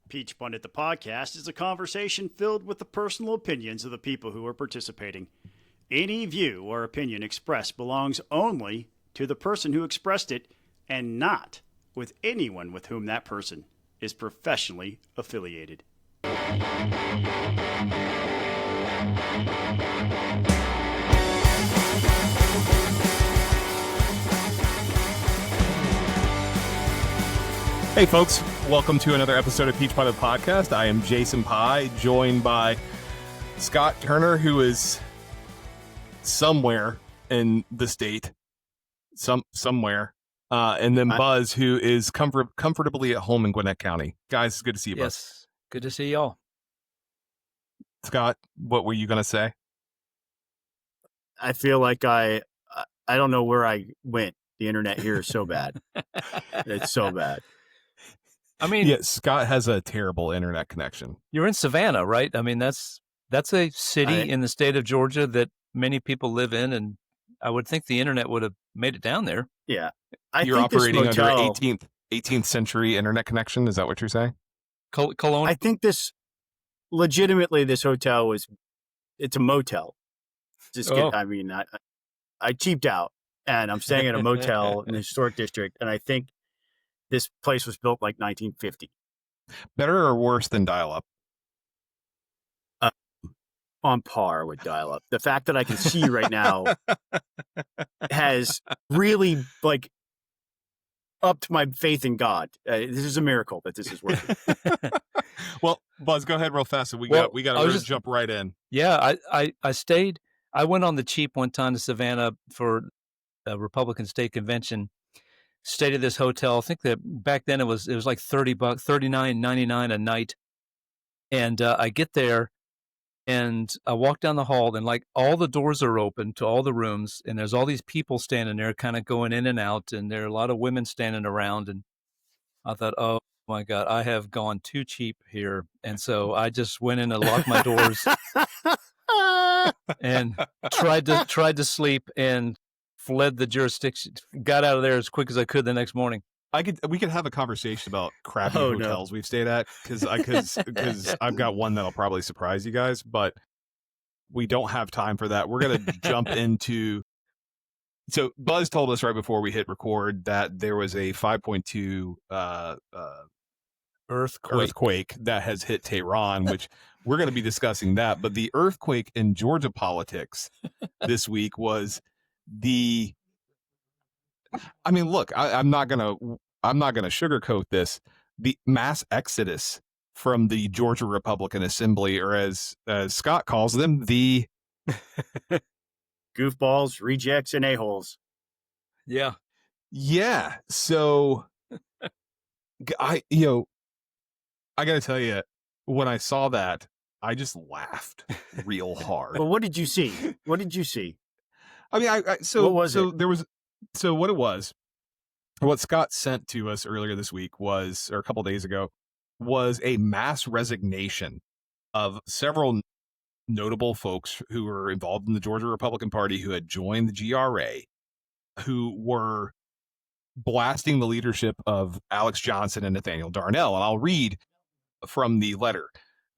Peach Pundit, the podcast, is a conversation filled with the personal opinions of the people who are participating. Any view or opinion expressed belongs only to the person who expressed it and not with anyone with whom that person is professionally affiliated. Hey folks, welcome to another episode of Peach Pundit Podcast. I am Jason Pye, joined by Scott Turner, who is somewhere in the state, somewhere, and then Buzz, who is comfortably at home in Gwinnett County. Guys, it's good to see you, Buzz. Yes, good to see y'all. Scott, what were you going to say? I feel like I don't know where I went. The internet here is so bad. It's so bad. I mean, yeah, Scott has a terrible internet connection. You're in Savannah, right? I mean, that's a city in the state of Georgia that many people live in, and I would think the internet would have made it down there. Yeah. You're operating under 18th century internet connection. Is that what you're saying? Cologne? I think this hotel it's a motel. I cheaped out and I'm staying at a motel in the historic district. And I think this place was built like 1950. Better or worse than dial-up? On par with dial-up. The fact that I can see right now has really upped my faith in God. This is a miracle that this is working. Well, Buzz, go ahead real fast. So we got to jump right in. Yeah, I stayed. I went on the cheap one time to Savannah for a Republican state convention. Stayed at this hotel. I think that back then it was like $30, $39.99 a night. And I get there and I walk down the hall and like all the doors are open to all the rooms and there's all these people standing there kind of going in and out and there are a lot of women standing around and I thought, oh my God, I have gone too cheap here. And so I just went in and locked my doors and tried to sleep and fled the jurisdiction, got out of there as quick as I could the next morning. We could have a conversation about crappy hotels we've stayed at because I've got one that'll probably surprise you guys, but we don't have time for that. We're gonna jump into. So Buzz told us right before we hit record that there was a 5.2 earthquake that has hit Tehran, which we're going to be discussing that. But the earthquake in Georgia politics this week was I mean, look, I'm not gonna sugarcoat this. The mass exodus from the Georgia Republican Assembly, or as Scott calls them, the goofballs, rejects, and a-holes. Yeah. So I got to tell you, when I saw that, I just laughed real hard. Well, what did you see? I mean, what Scott sent to us earlier this week or a couple days ago, was a mass resignation of several notable folks who were involved in the Georgia Republican Party who had joined the GRA, who were blasting the leadership of Alex Johnson and Nathaniel Darnell. And I'll read from the letter.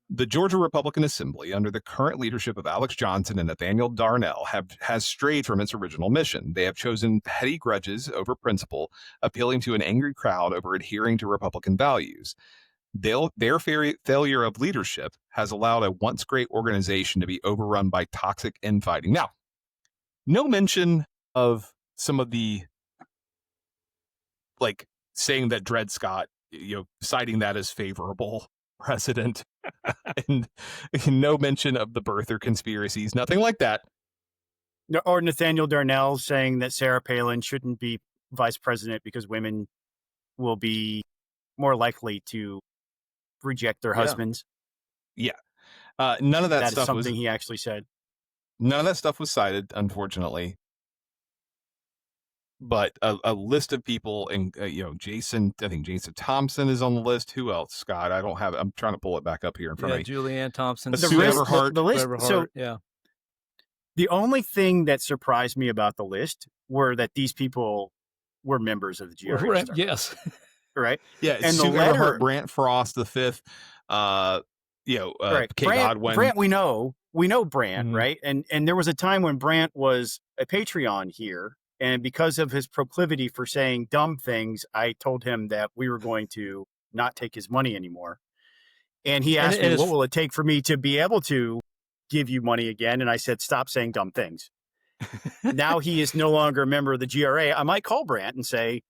The Georgia Republican Assembly, under the current leadership of Alex Johnson and Nathaniel Darnell, has strayed from its original mission. They have chosen petty grudges over principle, appealing to an angry crowd over adhering to Republican values. Their failure of leadership has allowed a once great organization to be overrun by toxic infighting. Now, no mention of some of the, saying that Dred Scott, citing that as favorable precedent, and no mention of the birther conspiracies, nothing like that. Or Nathaniel Darnell saying that Sarah Palin shouldn't be vice president because women will be more likely to reject their husbands. Yeah. None of that stuff is something he actually said. None of that stuff was cited, unfortunately. But a list of people, and Jason, I think Jason Thompson is on the list. Who else, Scott? I don't have it. I'm trying to pull it back up here in front of me. Julianne Thompson. But Sue Everhart. The list. So the only thing that surprised me about the list were that these people were members of the GRA. Yes. right? Yeah, And the Sue letter, Everhart, Brant Frost the fifth, right? Kate Godwin. Brant, we know Brant, Mhm. right? And there was a time when Brant was a Patreon here, and because of his proclivity for saying dumb things, I told him that we were going to not take his money anymore. And he asked me, "What will it take for me to be able to give you money again?" And I said, "Stop saying dumb things." Now he is no longer a member of the GRA. I might call Brant and say,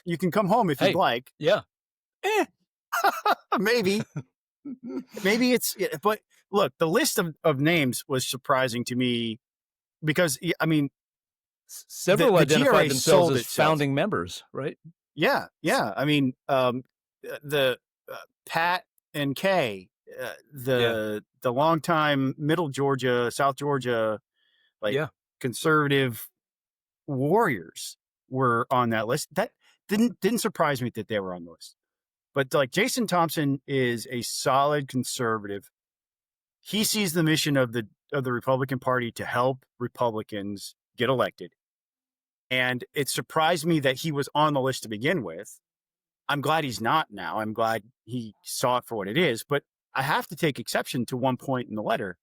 "You can come home if Hey, you'd like." yeah. Maybe it's, but look, the list of names was surprising to me because, I mean, Several the identified GRA themselves sold as itself. founding members, right? Yeah. I mean, the Pat and Kay, the longtime Middle Georgia, South Georgia, like conservative warriors were on that list. That didn't surprise me that they were on the list. But like Jason Thompson is a solid conservative. He sees the mission of the Republican Party to help Republicans get elected. And it surprised me that he was on the list to begin with. I'm glad he's not now. I'm glad he saw it for what it is. But I have to take exception to one point in the letter.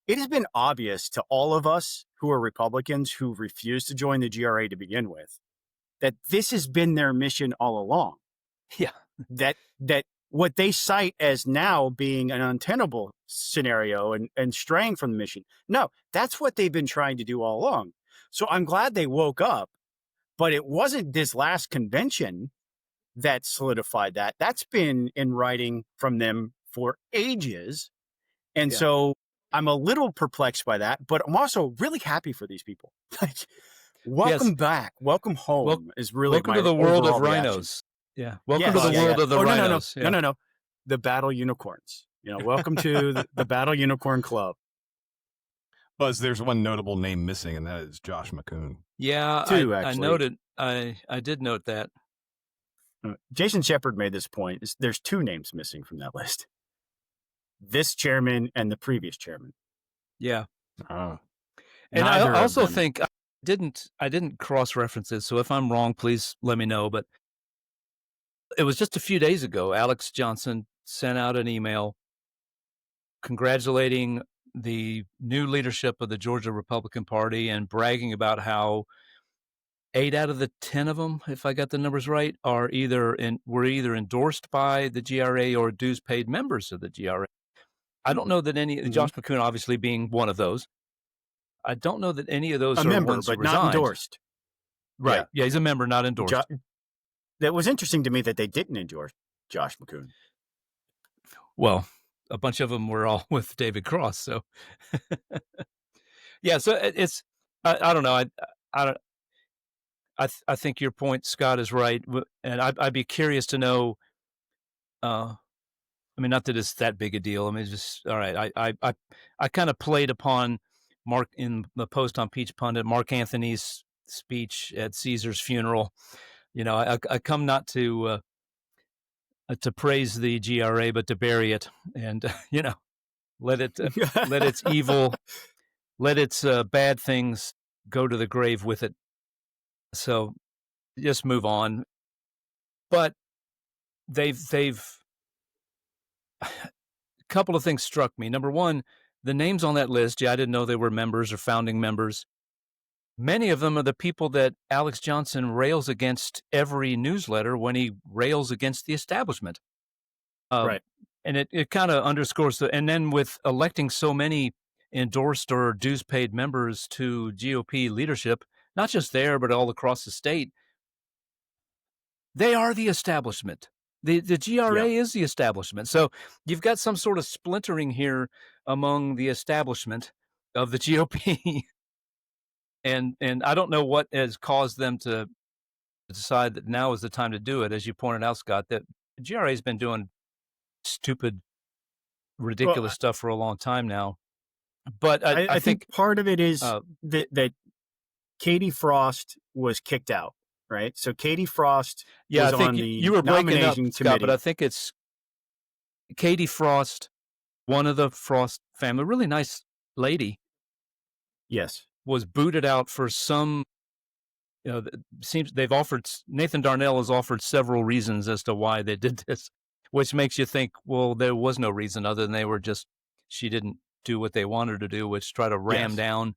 It has been obvious to all of us who are Republicans who refused to join the GRA to begin with that this has been their mission all along. Yeah. That what they cite as now being an untenable scenario and straying from the mission. No, that's what they've been trying to do all along. So I'm glad they woke up, but it wasn't this last convention that solidified that. That's been in writing from them for ages. And so I'm a little perplexed by that, but I'm also really happy for these people. Like, welcome back. Welcome home is really welcome my to the world of overall reaction. rhinos. Yeah. Welcome to the world of the rhinos. No. The battle unicorns. Welcome to the battle unicorn club. Buzz, there's one notable name missing, and that is Josh McCoon. Yeah, Two, I actually. noted. I did note that. Jason Shepard made this point. There's two names missing from that list. This chairman and the previous chairman. Yeah. Oh. And I also think I didn't cross-reference it, so if I'm wrong, please let me know. But it was just a few days ago, Alex Johnson sent out an email congratulating the new leadership of the Georgia Republican Party and bragging about how 8 out of the 10 of them, if I got the numbers right, were either endorsed by the GRA or dues paid members of the GRA. I don't know that Josh McCoon obviously being one of those. I don't know that any of those are member, ones but who not resigned. Endorsed. Right. Yeah, he's a member, not endorsed. That was interesting to me that they didn't endorse Josh McCoon. Well, a bunch of them were all with David Cross. So, yeah. So it's I don't know. I think your point, Scott, is right, and I'd be curious to know. I mean, not that it's that big a deal. I mean, it's just all right. I kind of played upon Mark in the post on Peach Pundit, Mark Anthony's speech at Caesar's funeral. I come not to praise the GRA, but to bury it, and let its evil, let its bad things go to the grave with it. So just move on. But they've a couple of things struck me. Number one, the names on that list. Yeah, I didn't know they were members or founding members. Many of them are the people that Alex Johnson rails against every newsletter when he rails against the establishment. Right. And it kind of underscores and then with electing so many endorsed or dues paid members to GOP leadership, not just there, but all across the state, they are the establishment. The GRA is the establishment. So you've got some sort of splintering here among the establishment of the GOP. And I don't know what has caused them to decide that now is the time to do it. As you pointed out, Scott, that the GRA has been doing stupid, ridiculous stuff for a long time now. But I think part of it is that Katie Frost was kicked out, right? So Katie Frost was I think on the you were breaking up, committee. Scott, but I think it's Katie Frost, one of the Frost family, really nice lady. Yes. Was booted out for some seems they've offered, Nathan Darnell has offered several reasons as to why they did this, which makes you think, well, there was no reason other than she didn't do what they wanted to do, which try to ram down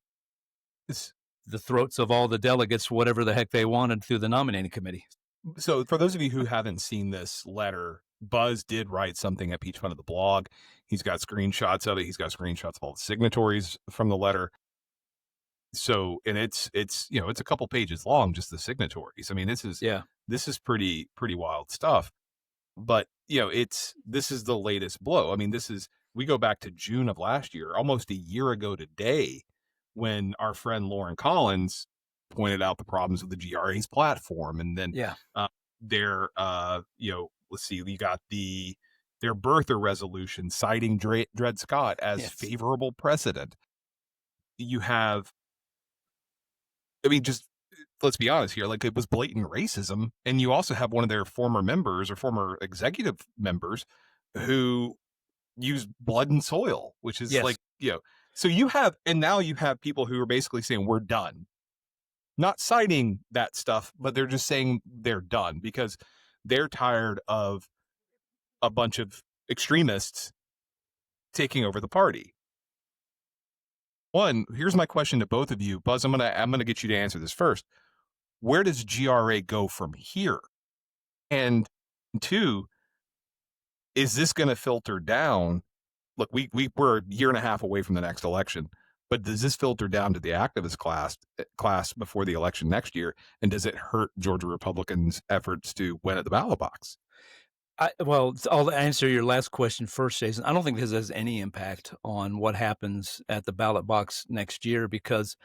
the throats of all the delegates, whatever the heck they wanted through the nominating committee. So for those of you who haven't seen this letter, Buzz did write something at Peach Fun of the blog. He's got screenshots of it. He's got screenshots of all the signatories from the letter. So, and it's a couple pages long, just the signatories. I mean, this is pretty wild stuff. But, this is the latest blow. I mean, we go back to June of last year, almost a year ago today, when our friend Lauren Collins pointed out the problems with the GRA's platform. And then let's see, you got their birther resolution citing Dred Scott as favorable precedent. You have, just let's be honest here, like, it was blatant racism. And you also have one of their former members or former executive members who used blood and soil, which is so now you have people who are basically saying we're done. Not citing that stuff, but they're just saying they're done because they're tired of a bunch of extremists taking over the party. One, here's my question to both of you. Buzz, I'm gonna get you to answer this first. Where does GRA go from here? And two, is this going to filter down? Look, we're a year and a half away from the next election, but does this filter down to the activist class before the election next year? And does it hurt Georgia Republicans' efforts to win at the ballot box? I'll answer your last question first, Jason. I don't think this has any impact on what happens at the ballot box next year, because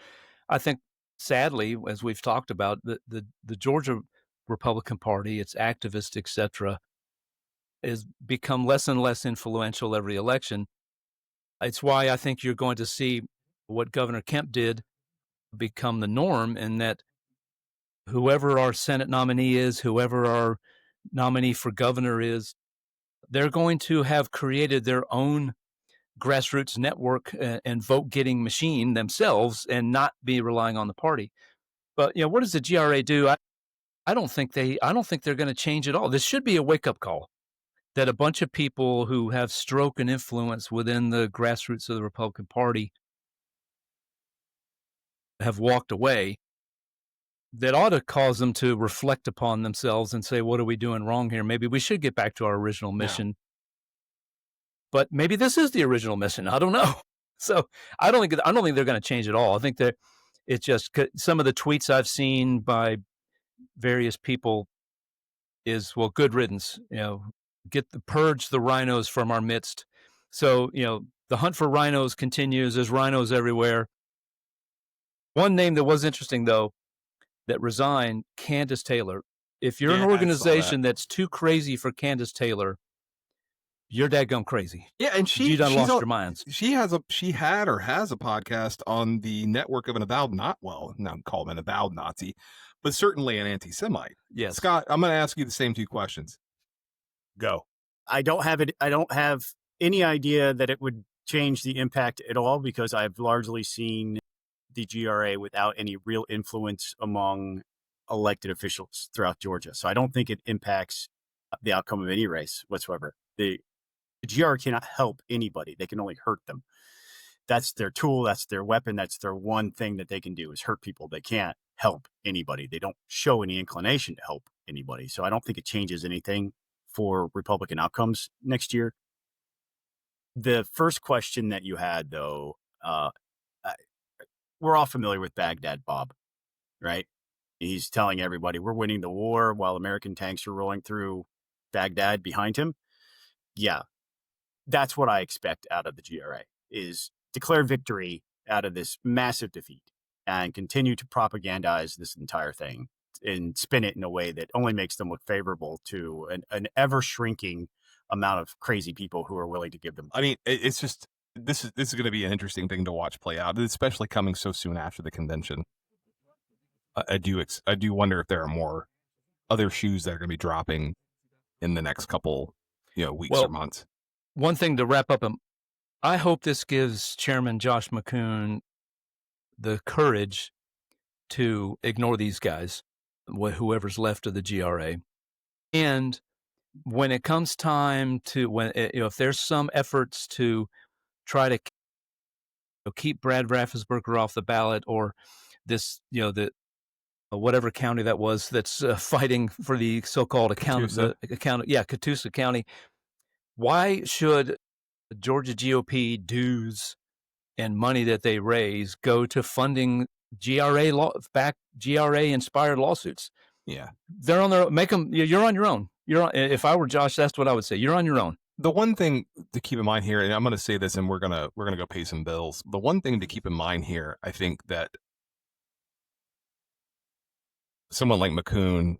I think, sadly, as we've talked about, the Georgia Republican Party, its activists, etc., has become less and less influential every election. It's why I think you're going to see what Governor Kemp did become the norm, in that whoever our Senate nominee is, whoever our nominee for governor is, they're going to have created their own grassroots network and vote-getting machine themselves, and not be relying on the party. But what does the GRA do? I don't think they're going to change at all. This should be a wake-up call that a bunch of people who have stroke and influence within the grassroots of the Republican Party have walked away. That ought to cause them to reflect upon themselves and say, what are we doing wrong here? Maybe we should get back to our original mission. Yeah. But maybe this is the original mission. I don't know. So I don't think they're going to change at all. I think that it's just some of the tweets I've seen by various people is, well, good riddance, purge the rhinos from our midst. So, the hunt for rhinos continues. There's rhinos everywhere. One name that was interesting, though, that resigned, Candace Taylor. If you're an organization that's too crazy for Candace Taylor, you're dadgum crazy. Yeah, and you done lost your minds. She has a podcast on the network of an avowed not call him an avowed Nazi, but certainly an anti-Semite. Yes. Scott, I'm going to ask you the same two questions. Go. I don't have any idea that it would change the impact at all, because I've largely seen the GRA without any real influence among elected officials throughout Georgia. So I don't think it impacts the outcome of any race whatsoever. The GRA cannot help anybody. They can only hurt them. That's their tool. That's their weapon. That's their one thing that they can do, is hurt people. They can't help anybody. They don't show any inclination to help anybody. So I don't think it changes anything for Republican outcomes next year. The first question that you had, though, we're all familiar with Baghdad Bob, right? He's telling everybody we're winning the war while American tanks are rolling through Baghdad behind him. Yeah, that's what I expect out of the GRA, is declare victory out of this massive defeat and continue to propagandize this entire thing and spin it in a way that only makes them look favorable to an ever-shrinking amount of crazy people who are willing to give them. I mean, it's just, this is going to be an interesting thing to watch play out, especially coming so soon after the convention. I do wonder if there are more other shoes that are going to be dropping in the next couple, weeks or months. One thing to wrap up, I hope this gives Chairman Josh McCoon the courage to ignore these guys, whoever's left of the GRA. And when it comes time to, if there's some efforts to try to keep Brad Raffensperger off the ballot, or this, the whatever county that was that's fighting for the so-called Catoosa County. Why should the Georgia GOP dues and money that they raise go to funding GRA inspired lawsuits? Yeah, they're on their make them. You're on your own. If I were Josh, that's what I would say. You're on your own. The one thing to keep in mind here, and I'm going to say this, and we're gonna go pay some bills. The one thing to keep in mind here, I think that someone like McCoon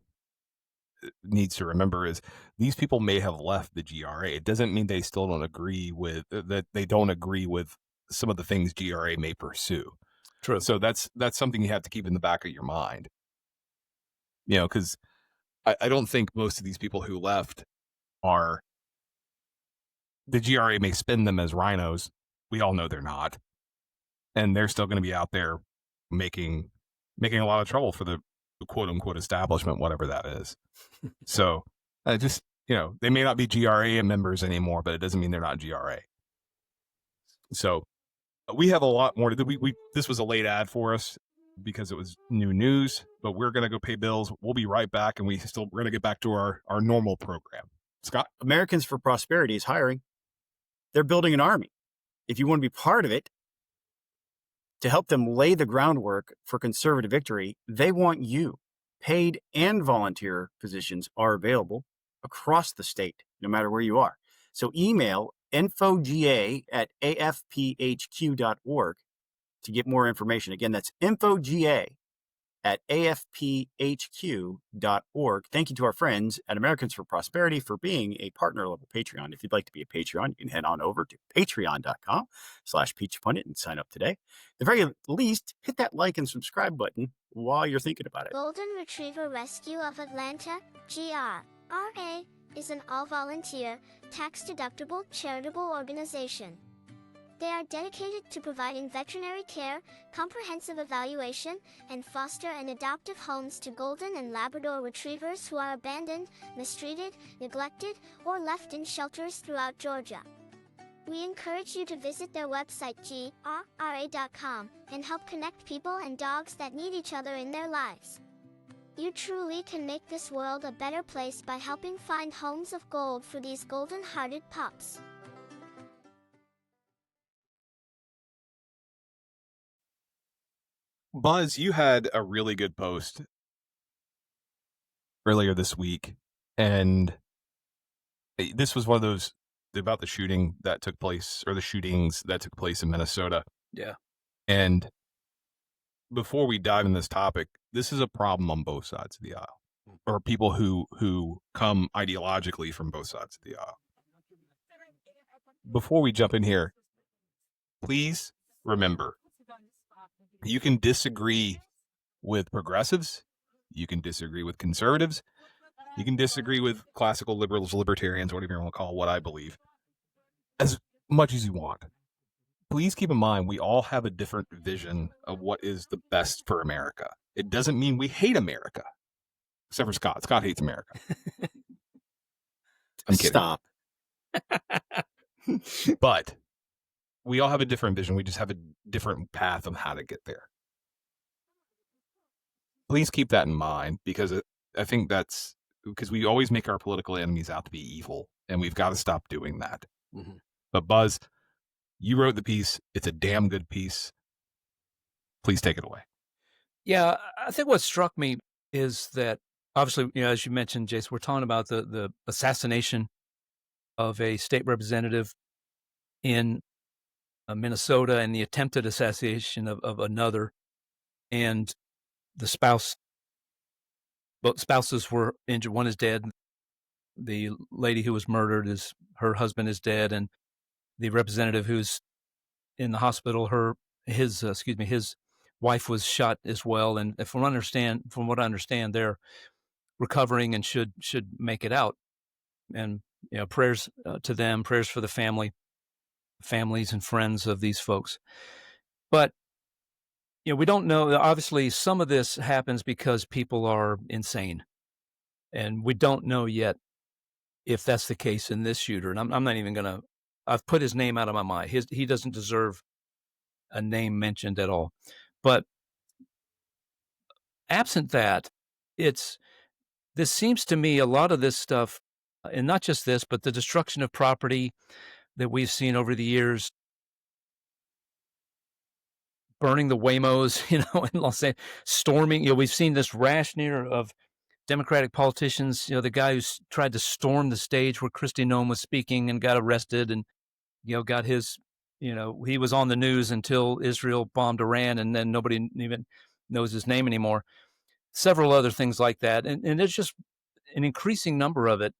needs to remember is these people may have left the GRA. It doesn't mean they still don't agree with that. They don't agree with some of the things GRA may pursue. True. So that's something you have to keep in the back of your mind. Because I don't think most of these people who left are. The GRA may spin them as rhinos. We all know they're not, and they're still going to be out there making a lot of trouble for the quote unquote establishment, whatever that is. So just, they may not be GRA members anymore, but it doesn't mean they're not GRA. So we have a lot more to do. This was a late ad for us because it was new news, but we're going to go pay bills. We'll be right back. And we're going to get back to our normal program. Scott? Americans for Prosperity is hiring. They're building an army. If you want to be part of it, to help them lay the groundwork for conservative victory, they want you. Paid and volunteer positions are available across the state, no matter where you are. So email infoga@afphq.org to get more information. Again, that's infoga@afphq.org. Thank you to our friends at Americans for Prosperity for being a partner level Patreon. If you'd like to be a Patreon, you can head on over to patreon.com/peachpundit and sign up today. At the very least, hit that like and subscribe button while you're thinking about it. Golden Retriever Rescue of Atlanta, GRA, is an all-volunteer, tax-deductible charitable organization. They are dedicated to providing veterinary care, comprehensive evaluation, and foster and adoptive homes to golden and Labrador retrievers who are abandoned, mistreated, neglected, or left in shelters throughout Georgia. We encourage you to visit their website GRA.com and help connect people and dogs that need each other in their lives. You truly can make this world a better place by helping find homes of gold for these golden-hearted pups. Buzz, you had a really good post earlier this week, and this was one of those about the shooting that took place, or the shootings that took place in Minnesota. Yeah. And before we dive in this topic, this is a problem on both sides of the aisle, or people who come ideologically from both sides of the aisle. Before we jump in here, please remember, you can disagree with progressives, you can disagree with conservatives, you can disagree with classical liberals, libertarians, whatever you want to call what I believe, as much as you want. Please keep in mind, we all have a different vision of what is the best for America. It doesn't mean we hate America, except for Scott. Scott hates America. I'm kidding. Stop. But we all have a different vision. We just have a different path of how to get there. Please keep that in mind, because I think that's because we always make our political enemies out to be evil, and we've got to stop doing that. Mhm. But Buzz, you wrote the piece. It's a damn good piece. Please take it away. Yeah, I think what struck me is that, obviously, as you mentioned, Jason, we're talking about the assassination of a state representative in Minnesota, and the attempted assassination of another, and the spouse. Both spouses were injured. One is dead. The lady who was murdered, her husband is dead, and the representative who's in the hospital, his wife was shot as well. And from what I understand, they're recovering and should make it out. And prayers to them, prayers for the families and friends of these folks. But we don't know. Obviously, some of this happens because people are insane, and we don't know yet if that's the case in this shooter. And I'm not even gonna. I've put his name out of my mind. He doesn't deserve a name mentioned at all. But absent that, this seems to me a lot of this stuff, and not just this, but the destruction of property that we've seen over the years, burning the Waymos, in Los Angeles, storming. We've seen this rationing of Democratic politicians. The guy who tried to storm the stage where Kristi Noem was speaking and got arrested, and got his. He was on the news until Israel bombed Iran, and then nobody even knows his name anymore. Several other things like that, and it's just an increasing number of it.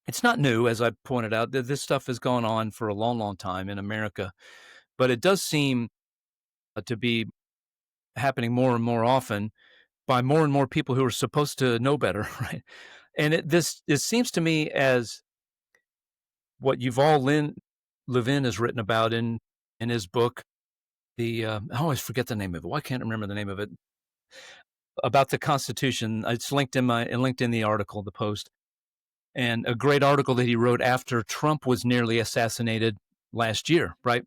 It's not new, as I pointed out. This stuff has gone on for a long, long time in America, but it does seem to be happening more and more often by more and more people who are supposed to know better, right? And this seems to me as what Yuval Levin has written about in his book. I always forget the name of it. Why can't I remember the name of it? About the Constitution. It's linked in the article, the post, and a great article that he wrote after Trump was nearly assassinated last year. Right?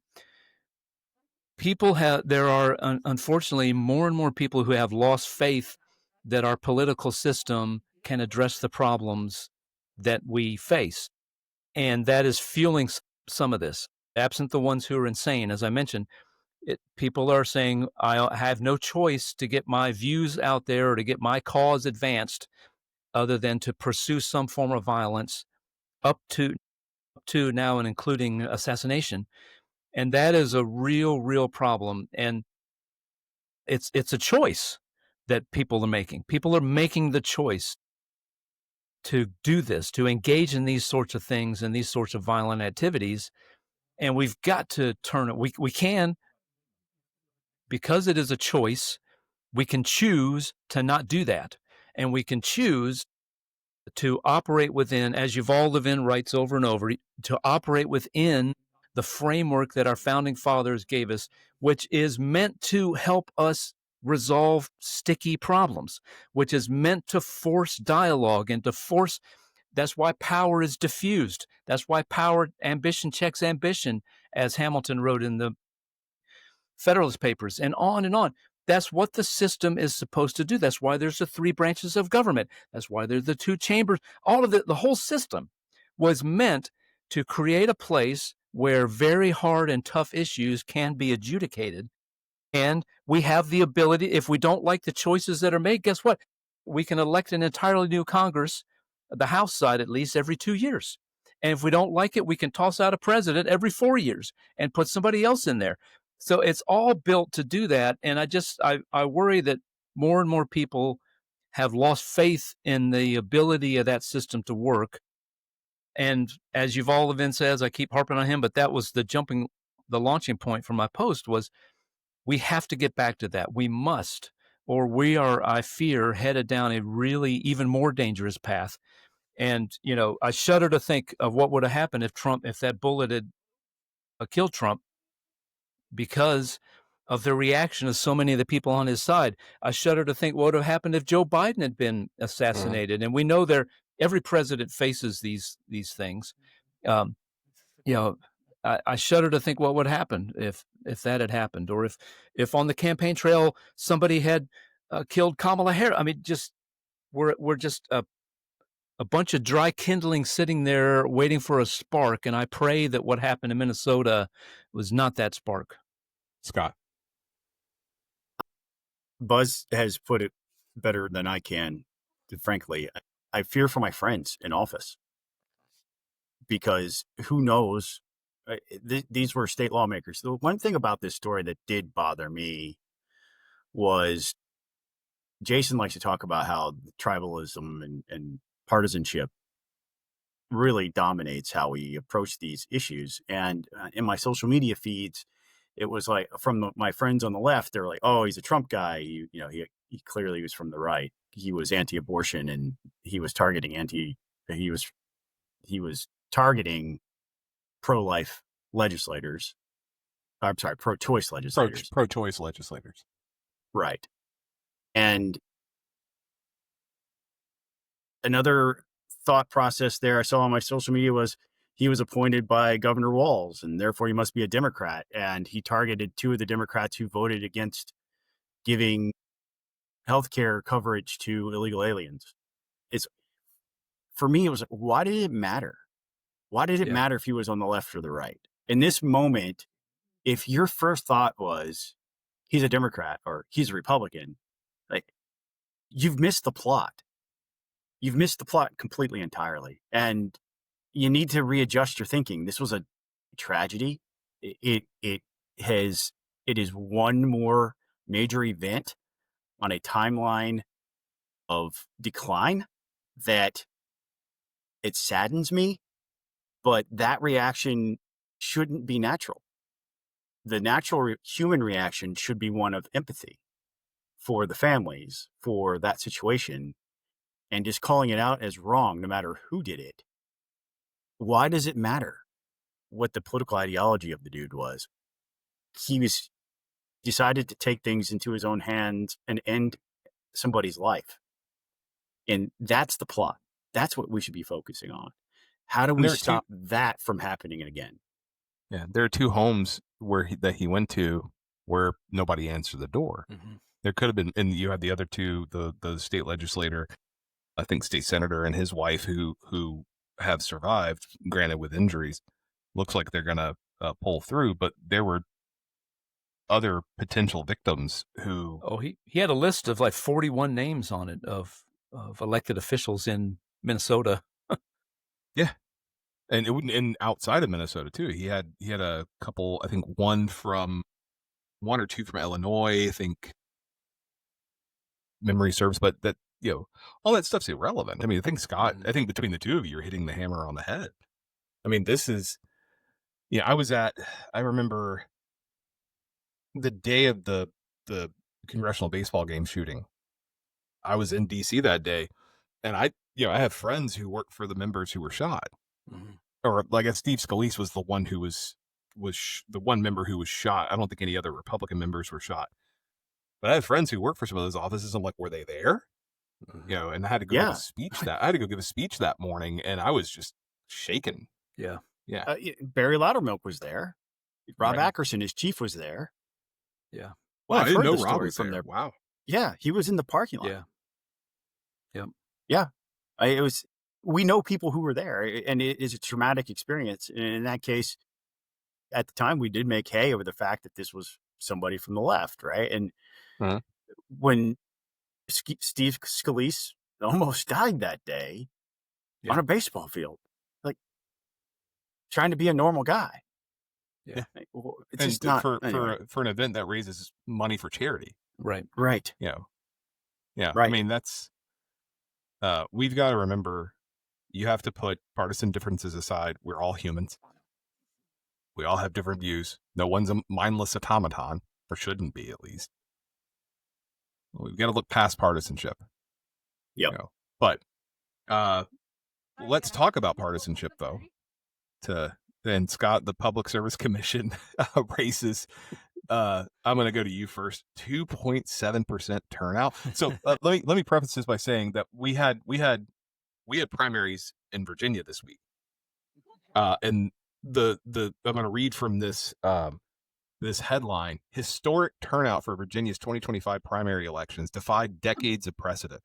There are unfortunately more and more people who have lost faith that our political system can address the problems that we face. And that is fueling some of this. Absent the ones who are insane, as I mentioned, people are saying, I have no choice to get my views out there or to get my cause advanced other than to pursue some form of violence up to now and including assassination. And that is a real, real problem. And it's a choice that people are making. People are making the choice to do this, to engage in these sorts of things and these sorts of violent activities. And we've got to turn it. We can, because it is a choice, we can choose to not do that. And we can choose to operate within, as Yuval Levin writes over and over, to operate within the framework that our founding fathers gave us, which is meant to help us resolve sticky problems, which is meant to force dialogue and to force. That's why power is diffused. That's why ambition checks ambition, as Hamilton wrote in the Federalist Papers, and on and on. That's what the system is supposed to do. That's why there's the 3 branches of government. That's why there's the 2 chambers. All of the whole system was meant to create a place where very hard and tough issues can be adjudicated. And we have the ability, if we don't like the choices that are made, guess what? We can elect an entirely new Congress, the House side at least, every 2 years. And if we don't like it, we can toss out a president every 4 years and put somebody else in there. So it's all built to do that. And I worry that more and more people have lost faith in the ability of that system to work. And as Yuval Levin says, I keep harping on him, but that was the launching point for my post was we have to get back to that. We must, or we are, I fear, headed down a really even more dangerous path. And, I shudder to think of what would have happened if that bullet had killed Trump, because of the reaction of so many of the people on his side. I shudder to think what would have happened if Joe Biden had been assassinated. And we know every president faces these things. I shudder to think what would happen if that had happened, or if on the campaign trail somebody had killed Kamala Harris. I mean, we're just a bunch of dry kindling sitting there waiting for a spark. And I pray that what happened in Minnesota was not that spark. Scott. Buzz has put it better than I can, frankly. I fear for my friends in office because who knows? These were state lawmakers. The one thing about this story that did bother me was Jason likes to talk about how tribalism and partisanship really dominates how we approach these issues. And in my social media feeds, it was like from my friends on the left, they're like, "Oh, he's a Trump guy. He clearly was from the right. He was anti-abortion and he was targeting he was targeting pro-life legislators. I'm sorry, pro-choice legislators. Pro-choice legislators. Right. And another thought process there I saw on my social media was he was appointed by Governor Walz, and therefore he must be a Democrat. And he targeted two of the Democrats who voted against giving healthcare coverage to illegal aliens. It's for me, it was like, why did it matter? Why did it Yeah. matter if he was on the left or the right? In this moment, if your first thought was he's a Democrat or he's a Republican, like you've missed the plot. You've missed the plot completely entirely. And you need to readjust your thinking. This was a tragedy. It is one more major event on a timeline of decline that it saddens me, but that reaction shouldn't be natural. The natural human reaction should be one of empathy for the families, for that situation, and just calling it out as wrong, no matter who did it. Why does it matter what the political ideology of the dude was? He was decided to take things into his own hands and end somebody's life. And that's the plot. That's what we should be focusing on. How do we stop that from happening again? Yeah, there are two homes that he went to where nobody answered the door. Mm-hmm. There could have been, and you had the other two, the state legislator, I think state senator and his wife who have survived, granted with injuries. Looks like they're gonna pull through, but there were other potential victims who. Oh, he had a list of like 41 names on it of elected officials in Minnesota. Yeah. And it wouldn't, and outside of Minnesota too. He had a couple, I think one or two from Illinois, I think, memory serves, but that, all that stuff's irrelevant. I mean, I think Scott, I think between the two of you are hitting the hammer on the head. I mean, this is, I remember the day of the congressional baseball game shooting. I was in DC that day, and I have friends who work for the members who were shot. Mm-hmm. Or I guess Steve Scalise was the one who was the one member who was shot. I don't think any other Republican members were shot. But I have friends who work for some of those offices. I'm like, were they there? Mm-hmm. And I had to go give a speech I had to go give a speech that morning, and I was just shaken. Yeah. Barry Loudermilk was there. Rob Right. Ackerson, his chief, was there. Yeah. Well, I didn't know the Rob story was from there. there. Wow. Yeah, he was in the parking lot. Yeah. Yep. Yeah. We know people who were there, and it is a traumatic experience. And in that case, at the time, we did make hay over the fact that this was somebody from the left, right? And when Steve Scalise almost died that day on a baseball field, like trying to be a normal guy. Yeah. Like, well, it's And just not for an event that raises money for charity. Right. right. Yeah. Right. I mean, that's we've got to remember, you have to put partisan differences aside. We're all humans. We all have different views. No one's a mindless automaton, or shouldn't be, at least. We've got to look past partisanship. Yep. But let's talk about partisanship, though. And Scott, the Public Service Commission raises. I'm going to go to you first. 2.7% turnout. So let me preface this by saying that we had primaries in Virginia this week, and I'm going to read from this this headline: historic turnout for Virginia's 2025 primary elections defied decades of precedent.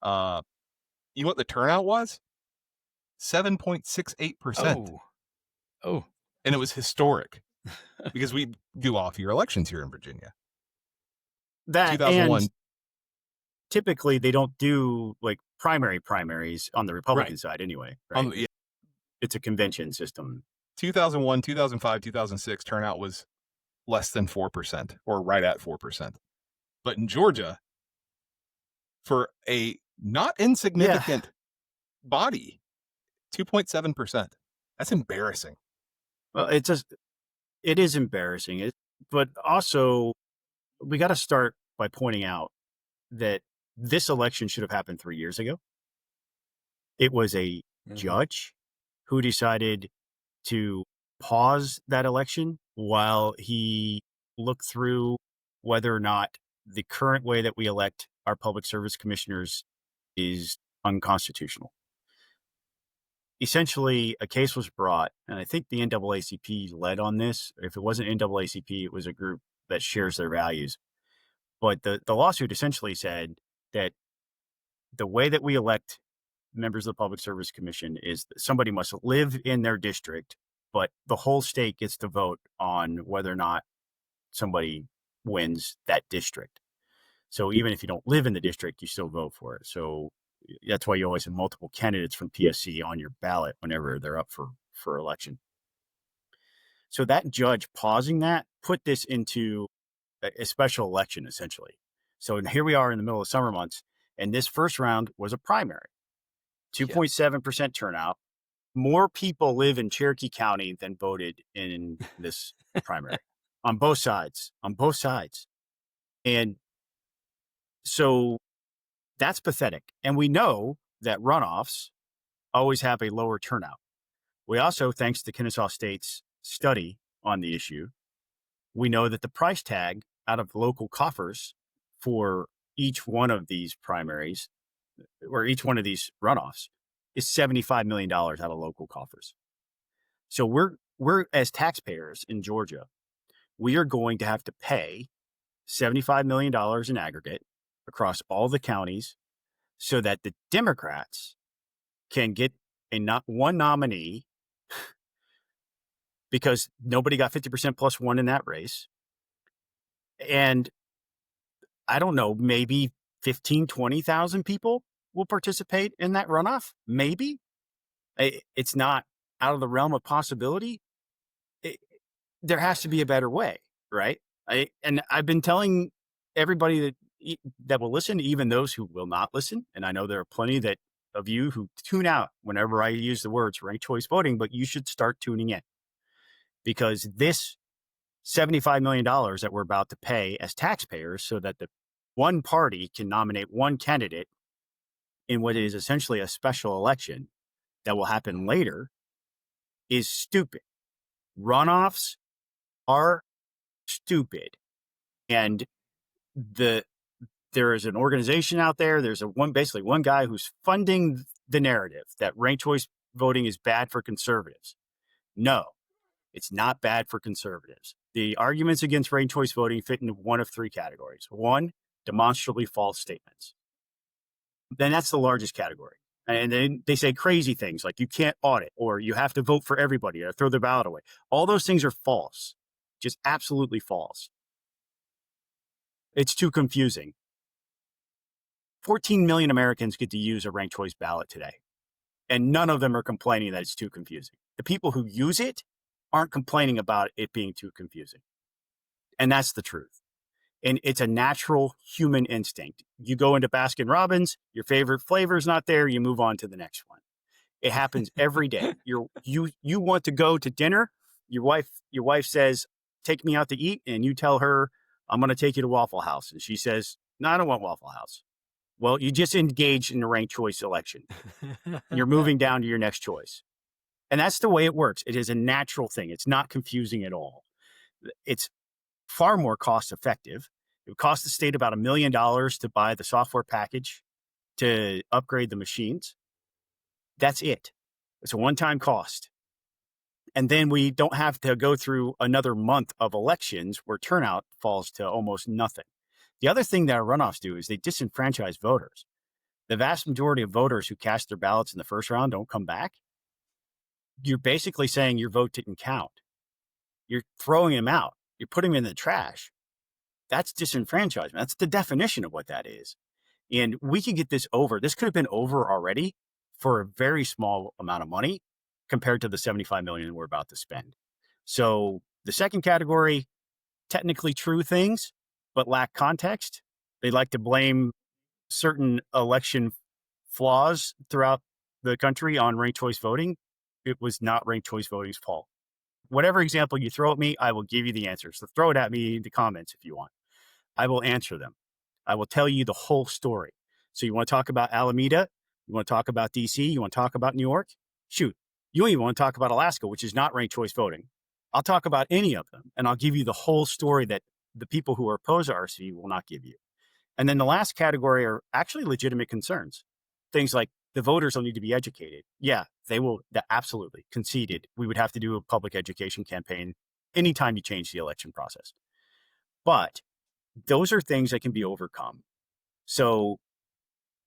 You know what the turnout was? 7.68%. Oh, and it was historic because we do off-year elections here in Virginia. That 2001. and typically they don't do like primaries on the Republican side anyway. Right? It's a convention system. 2001, 2005, 2006 turnout was less than 4%, or right at 4%. But in Georgia, for a not insignificant body, 2.7%. That's embarrassing. Well, it is embarrassing. But also, we got to start by pointing out that this election should have happened 3 years ago. It was a judge who decided to pause that election while he looked through whether or not the current way that we elect our public service commissioners is unconstitutional. Essentially, a case was brought, and I think the NAACP led on this. If it wasn't NAACP, it was a group that shares their values. But the lawsuit essentially said that the way that we elect members of the Public Service Commission is that somebody must live in their district, but the whole state gets to vote on whether or not somebody wins that district. So even if you don't live in the district, you still vote for it. So that's why you always have multiple candidates from PSC on your ballot whenever they're up for election. So that judge pausing that put this into a special election, essentially. So here we are in the middle of summer months, and this first round was a primary. 2.7% turnout. More people live in Cherokee County than voted in this primary on both sides. And so that's pathetic. And we know that runoffs always have a lower turnout. We also, thanks to Kennesaw State's study on the issue, we know that the price tag out of local coffers for each one of these primaries or each one of these runoffs is $75 million out of local coffers. So we're as taxpayers in Georgia, we are going to have to pay $75 million in aggregate across all the counties so that the Democrats can get one nominee because nobody got 50% plus one in that race. And I don't know, maybe 15, 20,000 people will participate in that runoff. Maybe. It's not out of the realm of possibility. There has to be a better way, right? And I've been telling everybody that will listen, even those who will not listen. And I know there are plenty of you who tune out whenever I use the words ranked choice voting, but you should start tuning in because this $75 million that we're about to pay as taxpayers so that the one party can nominate one candidate in what is essentially a special election that will happen later is stupid. Runoffs are stupid. And there is an organization out there. There's basically one guy who's funding the narrative that ranked choice voting is bad for conservatives. No, it's not bad for conservatives. The arguments against ranked choice voting fit into one of three categories. One, demonstrably false statements. Then that's the largest category. And then they say crazy things like you can't audit or you have to vote for everybody or throw their ballot away. All those things are false, just absolutely false. It's too confusing. 14 million Americans get to use a ranked choice ballot today, and none of them are complaining that it's too confusing. The people who use it aren't complaining about it being too confusing. And that's the truth. And it's a natural human instinct. You go into Baskin Robbins, your favorite flavor is not there, you move on to the next one. It happens every day. You want to go to dinner, your wife says, take me out to eat, and you tell her, I'm going to take you to Waffle House. And she says, no, I don't want Waffle House. Well, you just engaged in a ranked choice election. You're moving down to your next choice. And that's the way it works. It is a natural thing. It's not confusing at all. It's far more cost effective. It would cost the state about $1 million to buy the software package to upgrade the machines. That's it. It's a one-time cost. And then we don't have to go through another month of elections where turnout falls to almost nothing. The other thing that our runoffs do is they disenfranchise voters. The vast majority of voters who cast their ballots in the first round don't come back. You're basically saying your vote didn't count. You're throwing them out. You're putting them in the trash. That's disenfranchisement. That's the definition of what that is. And we could get this over. This could have been over already for a very small amount of money compared to the $75 million we're about to spend. So the second category, technically true things, but lack context. They like to blame certain election flaws throughout the country on ranked choice voting. It was not ranked choice voting's fault. Whatever example you throw at me, I will give you the answer. So throw it at me in the comments if you want. I will answer them. I will tell you the whole story. So you want to talk about Alameda? You want to talk about DC? You want to talk about New York? Shoot. You don't even want to talk about Alaska, which is not ranked choice voting. I'll talk about any of them, and I'll give you the whole story that the people who are opposed to RCV will not give you. And then the last category are actually legitimate concerns. Things like the voters will need to be educated. Yeah, they will. Absolutely conceded. We would have to do a public education campaign anytime you change the election process. But those are things that can be overcome. So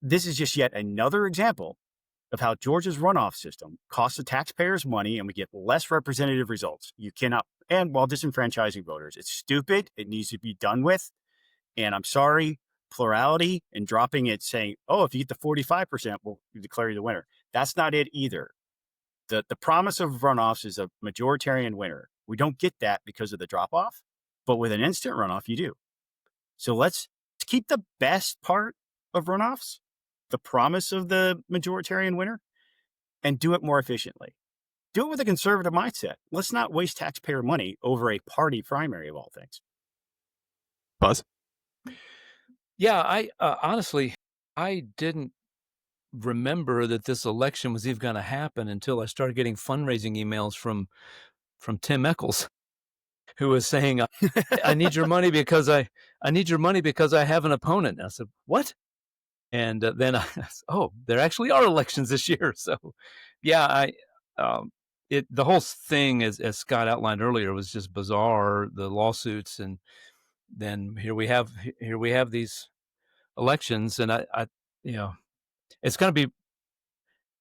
this is just yet another example of how Georgia's runoff system costs the taxpayers money and we get less representative results. You cannot, and while disenfranchising voters, it's stupid. It needs to be done with. And I'm sorry, plurality and dropping it saying, oh, if you get the 45%, we'll declare you the winner. That's not it either. The promise of runoffs is a majoritarian winner. We don't get that because of the drop off, but with an instant runoff, you do. So let's keep the best part of runoffs, the promise of the majoritarian winner, and do it more efficiently. Do it with a conservative mindset. Let's not waste taxpayer money over a party primary of all things. Buzz? Yeah, I honestly, I didn't remember that this election was even going to happen until I started getting fundraising emails from Tim Eccles, who was saying, "I need your money because I need your money because I have an opponent." And I said, "What?" And then oh, there actually are elections this year. So, yeah, the whole thing, as Scott outlined earlier, was just bizarre. The lawsuits, and then here we have these elections, and I it's going to be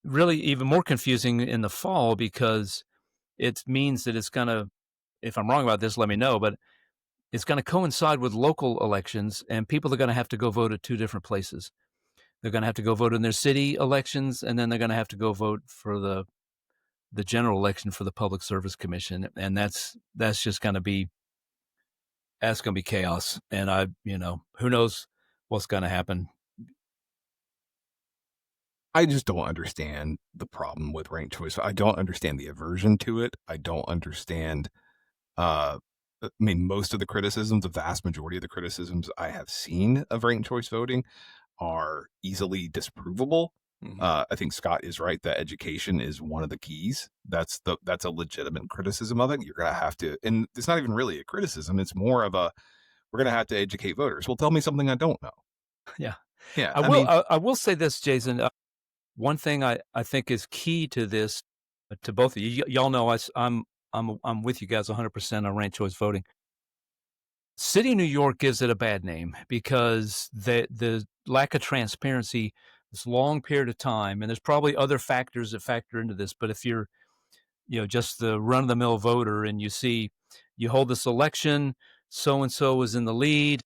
really even more confusing in the fall because it means that it's going to, if I'm wrong about this, let me know, but it's going to coincide with local elections, and people are going to have to go vote at two different places. They're going to have to go vote in their city elections, and then they're going to have to go vote for the general election for the Public Service Commission, and that's just going to be chaos. And who knows what's going to happen. I just don't understand the problem with ranked choice. I don't understand the aversion to it. I don't understand. I mean, most of the criticisms, the vast majority of the criticisms I have seen of ranked choice voting are easily disprovable. Mhm. I think Scott is right that education is one of the keys. That's a legitimate criticism of it. You're going to have to, and it's not even really a criticism. It's more of a, we're going to have to educate voters. Well, tell me something I don't know. Yeah. Yeah. I will say this, Jason. One thing I think is key to this, to both of you. Y'all know I'm with you guys 100% on ranked choice voting. City of New York gives it a bad name because the lack of transparency, this long period of time, and there's probably other factors that factor into this. But if you're, just the run-of-the-mill voter, and you hold this election, so and so is in the lead.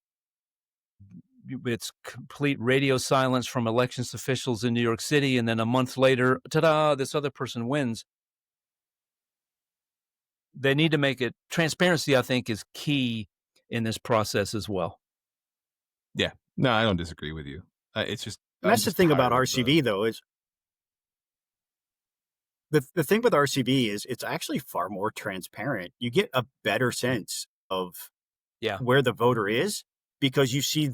It's complete radio silence from elections officials in New York City, and then a month later, ta-da! This other person wins. They need to make it transparency. I think is key in this process as well. Yeah, no, I don't disagree with you. It's just that's the thing about RCV, though, is the thing with RCV is it's actually far more transparent. You get a better sense of where the voter is because you see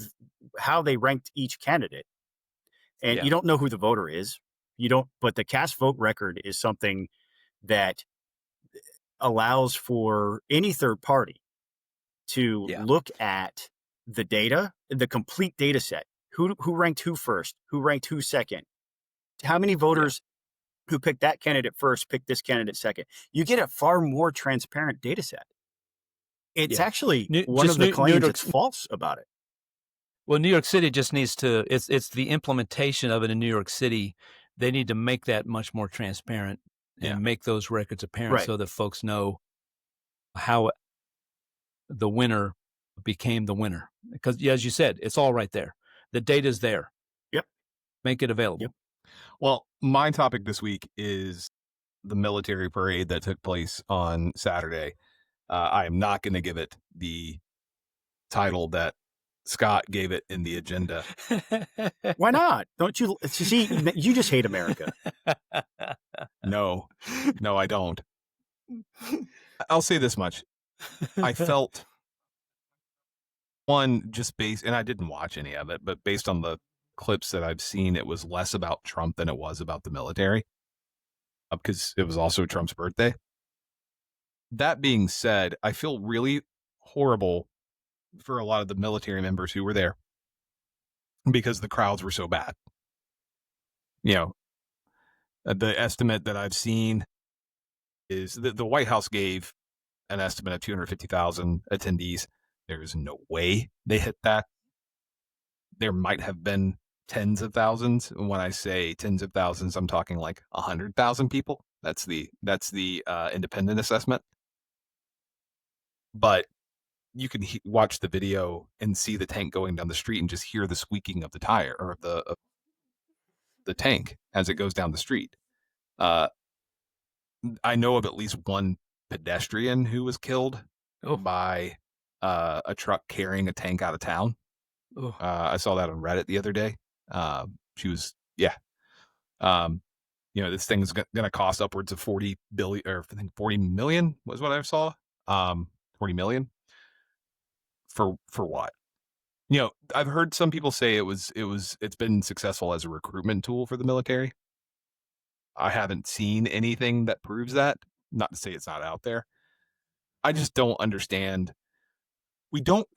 how they ranked each candidate, and you don't know who the voter is. You don't, but the cast vote record is something that allows for any third party to look at the data, the complete data set. Who ranked who first? Who ranked who second? How many voters who picked that candidate first picked this candidate second? You get a far more transparent data set. It's actually one of the claims that's false about it. Well, New York City just needs to, it's the implementation of it in New York City. They need to make that much more transparent and make those records apparent so that folks know how the winner became the winner. Because, as you said, it's all right there. The data's there. Yep. Make it available. Yep. Well, my topic this week is the military parade that took place on Saturday. I am not going to give it the title that Scott gave it in the agenda. Why not? Don't you see? You just hate America. No, I don't. I'll say this much. I felt one just based, and I didn't watch any of it, but based on the clips that I've seen, it was less about Trump than it was about the military because it was also Trump's birthday. That being said, I feel really horrible for a lot of the military members who were there because the crowds were so bad. You know, the estimate that I've seen is that the White House gave an estimate of 250,000 attendees. There's no way they hit that. There might have been tens of thousands. When I say tens of thousands, I'm talking like 100,000 people. That's the independent assessment. But you can watch the video and see the tank going down the street and just hear the squeaking of the tire or the tank as it goes down the street. I know of at least one pedestrian who was killed by a truck carrying a tank out of town. I saw that on Reddit the other day. She was, this thing is going to cost upwards of 40 billion, or I think 40 million was what I saw. 40 million for what? I've heard some people say it's been successful as a recruitment tool for the military. I haven't seen anything that proves that. Not to say it's not out there. I just don't understand. We don't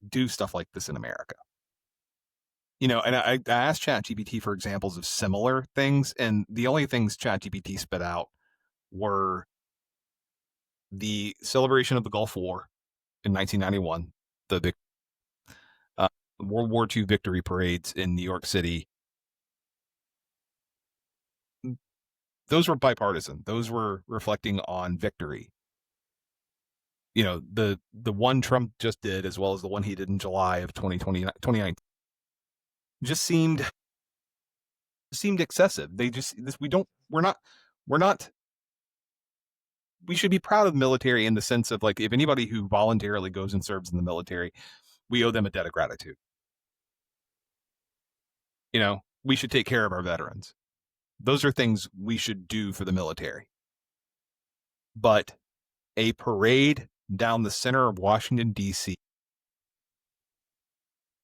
do stuff like this in America. And I asked ChatGPT for examples of similar things, and the only things ChatGPT spit out were the celebration of the Gulf War in 1991, the World War II victory parades in New York City. Those were bipartisan. Those were reflecting on victory. The one Trump just did, as well as the one he did in July of 2019, just seemed excessive. We should be proud of the military in the sense of, like, if anybody who voluntarily goes and serves in the military, we owe them a debt of gratitude. We should take care of our veterans. Those are things we should do for the military. But a parade down the center of Washington, D.C.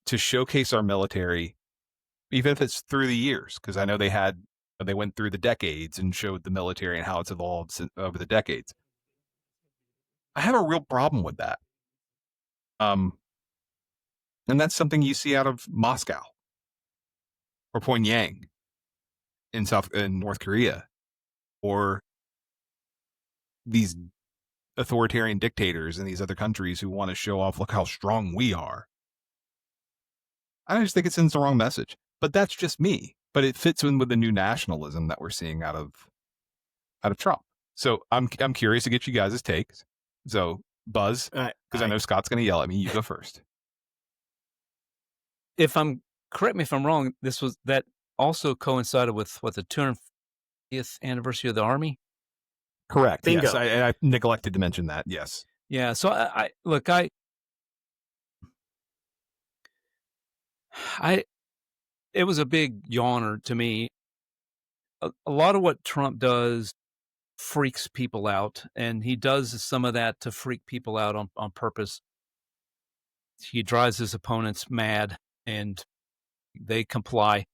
to showcase our military, even if it's through the years, because I know they went through the decades and showed the military and how it's evolved over the decades. I have a real problem with that. And that's something you see out of Moscow or Pyongyang in North Korea, or these authoritarian dictators in these other countries who want to show off, look how strong we are. I just think it sends the wrong message. But that's just me. But it fits in with the new nationalism that we're seeing out of Trump. So I'm curious to get you guys' takes. So Buzz, because I know Scott's going to yell at me. You go first. Correct me if I'm wrong, that also coincided with the 250th anniversary of the Army? Correct. Bingo. Yes, I neglected to mention that. Yes. Yeah. So it was a big yawner to me. A lot of what Trump does freaks people out, and he does some of that to freak people out on purpose. He drives his opponents mad, and they comply.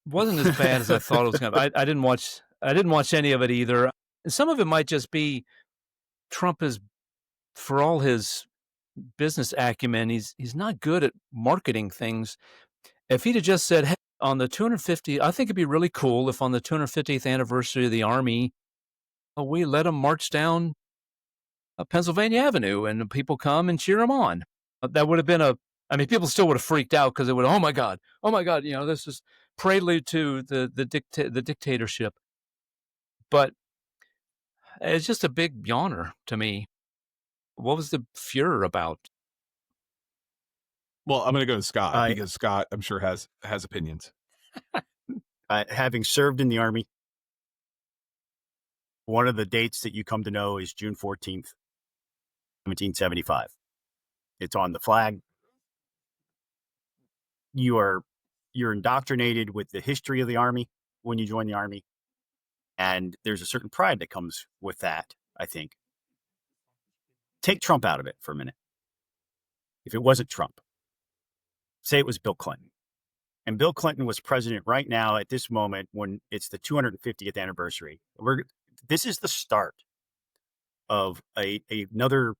Wasn't as bad as I thought it was going to be. I didn't watch any of it either. Some of it might just be Trump is, for all his business acumen, he's not good at marketing things. If he'd have just said, hey, on the 250, I think it'd be really cool if on the 250th anniversary of the Army, we let them march down Pennsylvania Avenue and people come and cheer them on. That would have been people still would have freaked out because it would, oh my God, this is prelude to the dictatorship. But it's just a big yawner to me. What was the furor about? Well, I'm going to go to Scott because Scott, I'm sure, has opinions. Having served in the Army, one of the dates that you come to know is June 14th, 1775. It's on the flag. You're indoctrinated with the history of the Army when you join the Army. And there's a certain pride that comes with that, I think. Take Trump out of it for a minute. If it wasn't Trump, say it was Bill Clinton. And Bill Clinton was president right now at this moment when it's the 250th anniversary. This is the start of another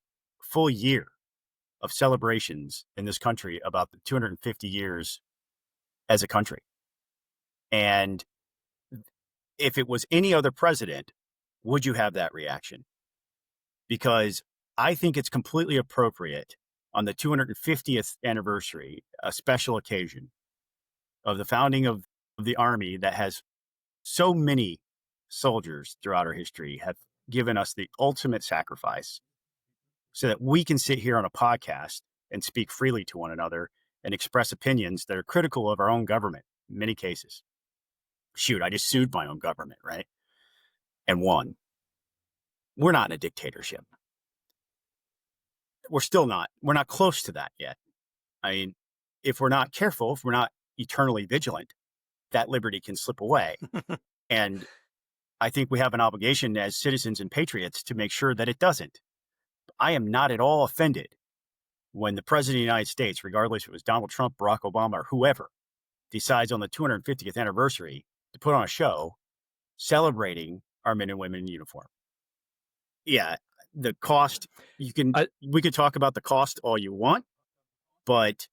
full year of celebrations in this country about the 250 years as a country. And if it was any other president, would you have that reaction? Because I think it's completely appropriate on the 250th anniversary, a special occasion of the founding of the Army that has so many soldiers throughout our history have given us the ultimate sacrifice so that we can sit here on a podcast and speak freely to one another and express opinions that are critical of our own government in many cases. Shoot, I just sued my own government, right? And won. We're not in a dictatorship. We're still not. We're not close to that yet. I mean, if we're not careful, if we're not eternally vigilant, that liberty can slip away. And I think we have an obligation as citizens and patriots to make sure that it doesn't. I am not at all offended when the president of the United States, regardless if it was Donald Trump, Barack Obama, or whoever, decides on the 250th anniversary to put on a show celebrating our men and women in uniform. Yeah, the cost, we could talk about the cost all you want, but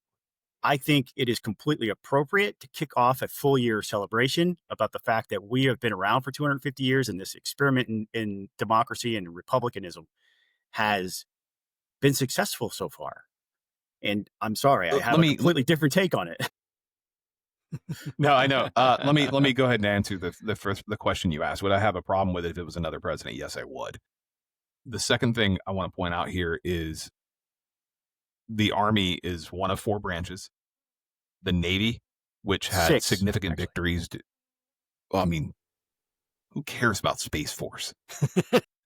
I think it is completely appropriate to kick off a full year celebration about the fact that we have been around for 250 years and this experiment in democracy and republicanism has been successful so far. And I'm sorry, I have a completely different take on it. No, I know. Let me go ahead and answer the question you asked. Would I have a problem with it if it was another president? Yes, I would. The second thing I want to point out here is the Army is one of 4 branches. The Navy, which had 6, significant actually. victories. Well, I mean, who cares about Space Force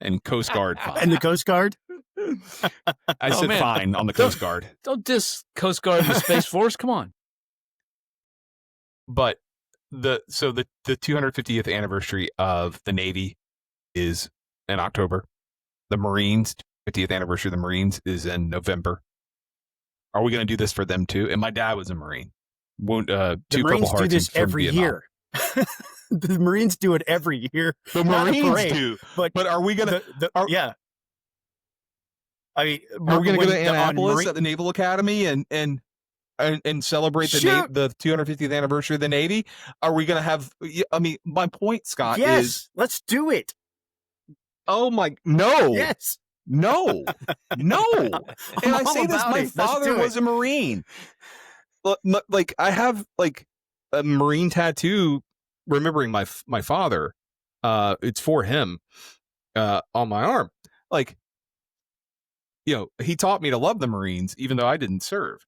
and Coast Guard? Fine. And the Coast Guard? I said fine on the Coast Guard. Don't diss Coast Guard and the Space Force. Come on. But the 250th anniversary of the Navy is in October. The Marines, 50th anniversary of the Marines is in November. Are we going to do this for them too? And my dad was a Marine. The Two Marines Purple do Hearts this from every Vietnam. year. The Marines do it every year. The Not a Marines parade, do. But are we going to? Yeah. I mean, Are we going to go to when Annapolis at the Naval Academy and celebrate the 250th anniversary of the Navy? Are we going to have? I mean, my point, Scott, is let's do it. Oh my no! Yes. No. And I say this, my father was a Marine. Like I have like a Marine tattoo remembering my father. It's for him on my arm. Like, you know, he taught me to love the Marines, even though I didn't serve.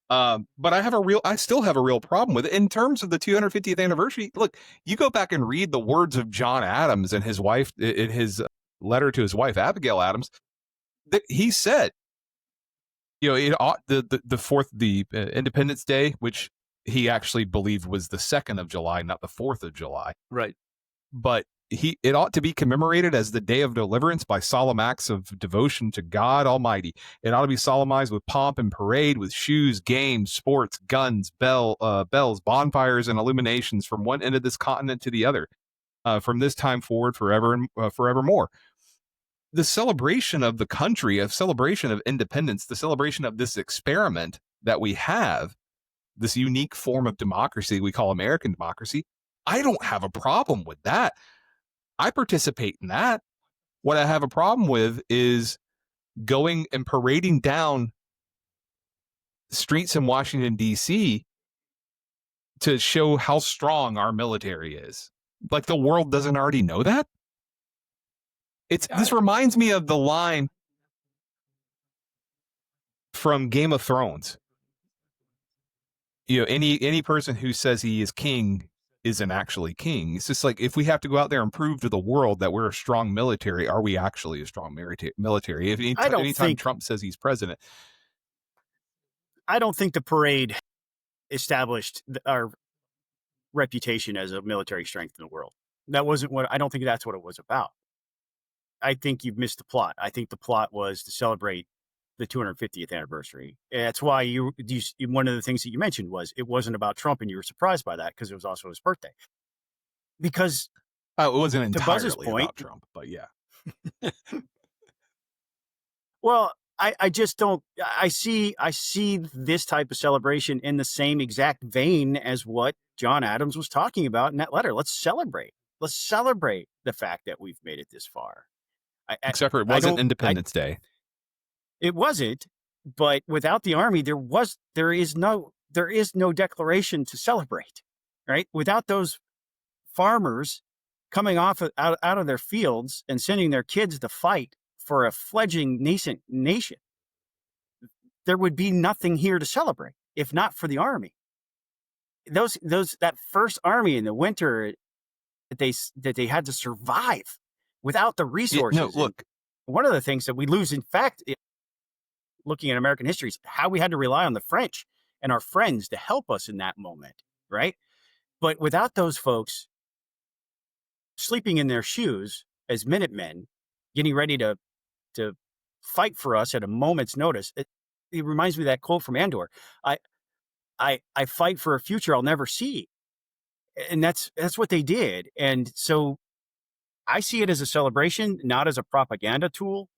But I still have a real problem with it. In terms of the 250th anniversary, look, you go back and read the words of John Adams and his wife in his letter to his wife, Abigail Adams, that he said, you know, it ought the Independence Day, which he actually believed was the 2nd of July, not the 4th of July. Right. But it ought to be commemorated as the day of deliverance by solemn acts of devotion to God Almighty. It ought to be solemnized with pomp and parade, with shoes, games, sports, guns, bells, bonfires, and illuminations from one end of this continent to the other, from this time forward forever and forevermore. The celebration of the country, a celebration of independence, the celebration of this experiment that we have, this unique form of democracy we call American democracy, I don't have a problem with that. I participate in that. What I have a problem with is going and parading down streets in Washington, D.C. to show how strong our military is. Like the world doesn't already know that? This reminds me of the line from Game of Thrones. You know, any person who says he is king isn't actually king. It's just like, if we have to go out there and prove to the world that we're a strong military, are we actually a strong military? If anytime Trump says he's president. I don't think the parade established our reputation as a military strength in the world. I don't think that's what it was about. I think you've missed the plot. I think the plot was to celebrate the 250th anniversary. That's why one of the things that you mentioned was it wasn't about Trump, and you were surprised by that because it was also his birthday. Because it wasn't entirely to Buzz's point, about Trump, but yeah. Well, I just don't. I see this type of celebration in the same exact vein as what John Adams was talking about in that letter. Let's celebrate. Let's celebrate the fact that we've made it this far. Except for it I wasn't don't- Independence Day. It wasn't, but without the Army, there is no declaration to celebrate, right? Without those farmers coming out of their fields and sending their kids to fight for a fledgling nascent nation, there would be nothing here to celebrate if not for the Army. That first Army in the winter that they had to survive without the resources. No, look, one of the things that we lose, in fact, looking at American history, is how we had to rely on the French and our friends to help us in that moment, right? But without those folks sleeping in their shoes as Minutemen, getting ready to fight for us at a moment's notice, it reminds me of that quote from Andor. I fight for a future I'll never see. And that's what they did. And so I see it as a celebration, not as a propaganda tool.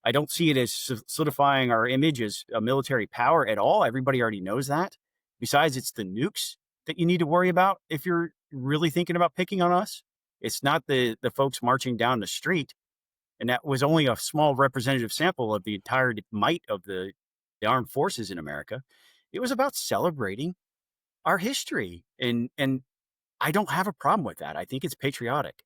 I don't see it as solidifying our image as a military power at all. Everybody already knows that. Besides, it's the nukes that you need to worry about if you're really thinking about picking on us. It's not the folks marching down the street. And that was only a small representative sample of the entire might of the armed forces in America. It was about celebrating our history. And I don't have a problem with that. I think it's patriotic.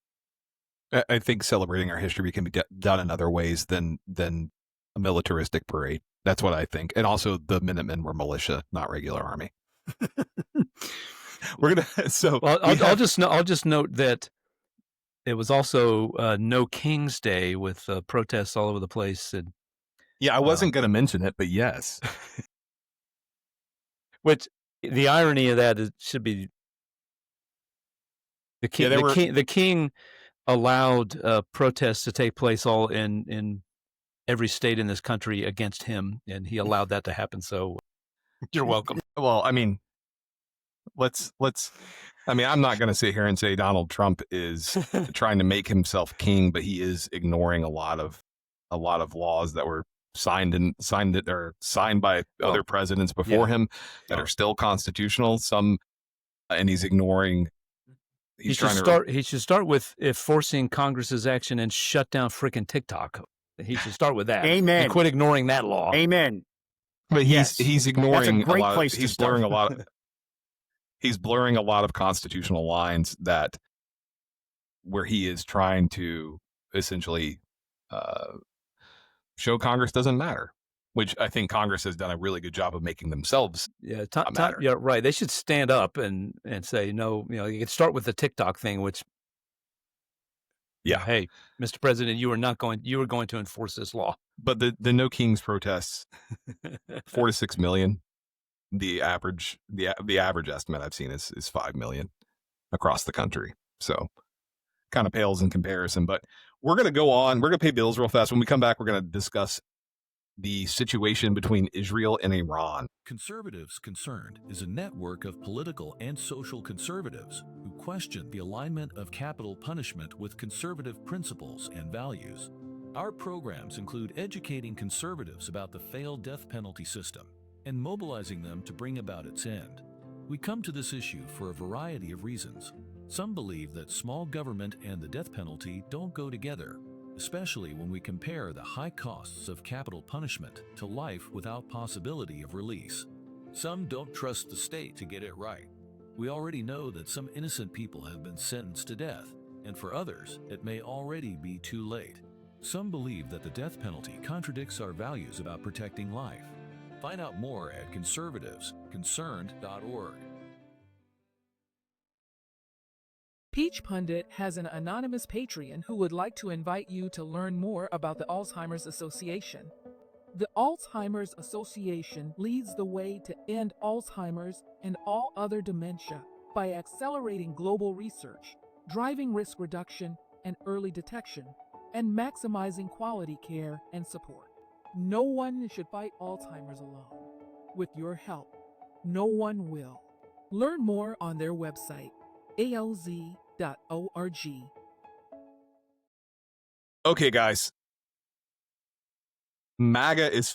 I think celebrating our history can be done in other ways than a militaristic parade. That's what I think. And also, the Minutemen were militia, not regular Army. We're gonna. So well, I'll just note that it was also No King's Day with protests all over the place. And yeah, I wasn't going to mention it, but yes. Which the irony of that should be the king. Yeah, the king allowed protests to take place all in every state in this country against him, and he allowed that to happen. So you're welcome. Well, I mean, let's. I mean, I'm not going to sit here and say Donald Trump is trying to make himself king, but he is ignoring a lot of laws that were signed by other presidents before him that are still constitutional. Some, and he's ignoring. He should start with forcing Congress's action and shut down freaking TikTok. He should start with that. Amen. And quit ignoring that law. Amen. But he's ignoring That's a great a lot. Place he's to blurring start. a lot. He's blurring a lot of constitutional lines where he is trying to essentially show Congress doesn't matter, which I think Congress has done a really good job of making themselves. Yeah, matter. Yeah, right. They should stand up and say no. You can start with the TikTok thing, which. Yeah. Hey, Mr. President, you were going to enforce this law. But the No Kings protests, 4 to 6 million. The average estimate I've seen is 5 million across the country. So kind of pales in comparison. But we're going to go on. We're going to pay bills real fast. When we come back, we're going to discuss the situation between Israel and Iran. Conservatives Concerned is a network of political and social conservatives who question the alignment of capital punishment with conservative principles and values. Our programs include educating conservatives about the failed death penalty system and mobilizing them to bring about its end. We come to this issue for a variety of reasons. Some believe that small government and the death penalty don't go together, especially when we compare the high costs of capital punishment to life without possibility of release. Some don't trust the state to get it right. We already know that some innocent people have been sentenced to death, and for others, it may already be too late. Some believe that the death penalty contradicts our values about protecting life. Find out more at conservativesconcerned.org. Peach Pundit has an anonymous Patreon who would like to invite you to learn more about the Alzheimer's Association. The Alzheimer's Association leads the way to end Alzheimer's and all other dementia by accelerating global research, driving risk reduction and early detection, and maximizing quality care and support. No one should fight Alzheimer's alone. With your help, no one will. Learn more on their website, alz.org. Okay, guys. MAGA is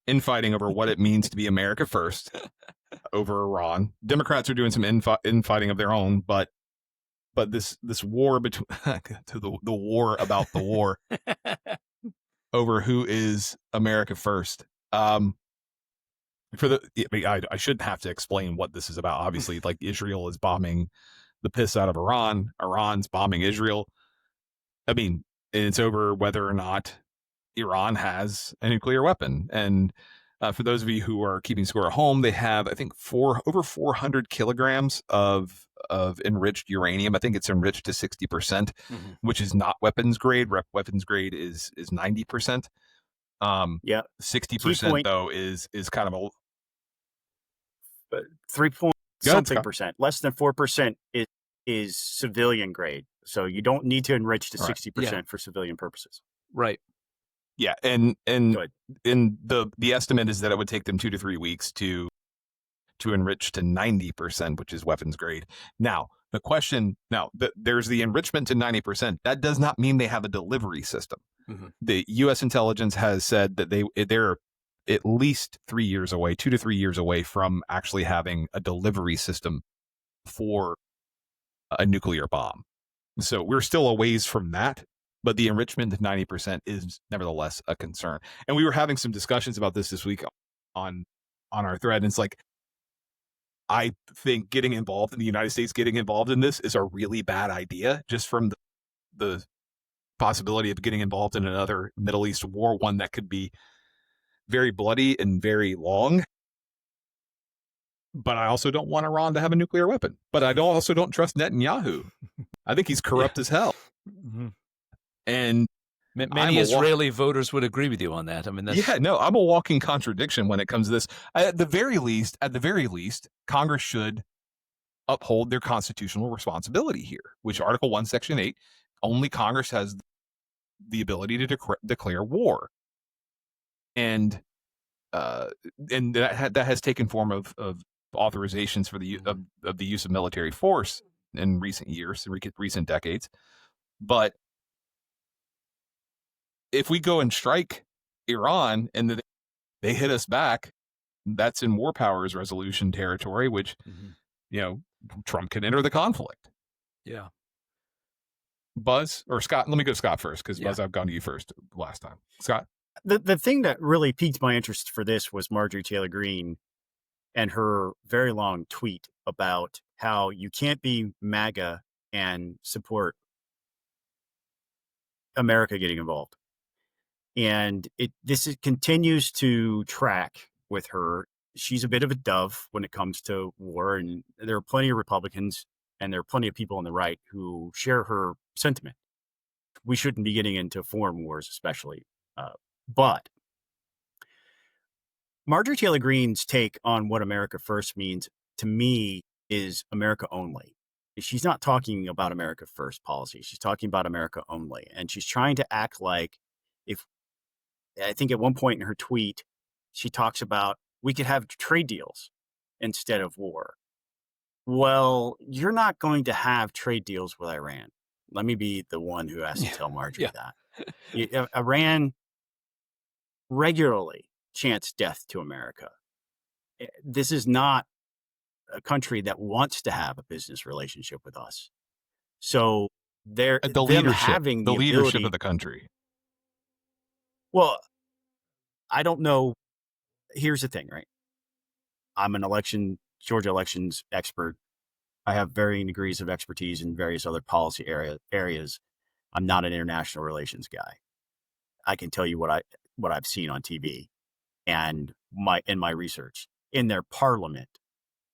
infighting over what it means to be America first over Iran. Democrats are doing some infighting of their own, but this war between the war about the war over who is America first. I shouldn't have to explain what this is about. Obviously, like Israel is bombing the piss out of Iran. Iran's bombing Israel. I mean, it's over whether or not Iran has a nuclear weapon. And for those of you who are keeping score at home, they have, I think, over 400 kilograms of enriched uranium. I think it's enriched to 60%, which is not weapons grade. Weapons grade is 90%. 60% though is kind of a 3 point something percent. Less than 4% is civilian grade. So you don't need to enrich to 60% for civilian purposes. Right. Yeah, and the estimate is that it would take them 2 to 3 weeks to enrich to 90%, which is weapons grade. Now, the question there's the enrichment to 90%. That does not mean they have a delivery system. The U.S. intelligence has said that they're at least 3 years away, 2 to 3 years away from actually having a delivery system for a nuclear bomb. So we're still a ways from that. But the enrichment to 90% is nevertheless a concern. And we were having some discussions about this week on our thread. And it's like, I think getting involved in the United States, getting involved in this is a really bad idea, just from the possibility of getting involved in another Middle East war, one that could be very bloody and very long. But I also don't want Iran to have a nuclear weapon. But I also don't trust Netanyahu. I think he's corrupt as hell. And many Israeli voters would agree with you on that. I mean, I'm a walking contradiction when it comes to this. At the very least, Congress should uphold their constitutional responsibility here, which Article 1, Section 8, only Congress has the ability to declare war. And that has taken form of authorizations for the of the use of military force in recent years, recent decades. But if we go and strike Iran and they hit us back, that's in war powers resolution territory, which, Trump can enter the conflict. Yeah. Buzz or Scott? Let me go Scott first, because Buzz, I've gone to you first last time. Scott? The thing that really piqued my interest for this was Marjorie Taylor Greene and her very long tweet about how you can't be MAGA and support America getting involved. And this continues to track with her. She's a bit of a dove when it comes to war, and there are plenty of Republicans and there are plenty of people on the right who share her sentiment. We shouldn't be getting into foreign wars, especially. But Marjorie Taylor Greene's take on what America first means, to me, is America only. She's not talking about America first policy. She's talking about America only. And she's trying to act like, I think at one point in her tweet, she talks about we could have trade deals instead of war. Well, you're not going to have trade deals with Iran. Let me be the one who has to tell Marjorie that. Iran regularly chants death to America. This is not a country that wants to have a business relationship with us. So the leadership of the country. Well, I don't know. Here's the thing, right? I'm an Georgia elections expert. I have varying degrees of expertise in various other policy areas. I'm not an international relations guy. I can tell you what I've seen on TV and in my research. In their parliament,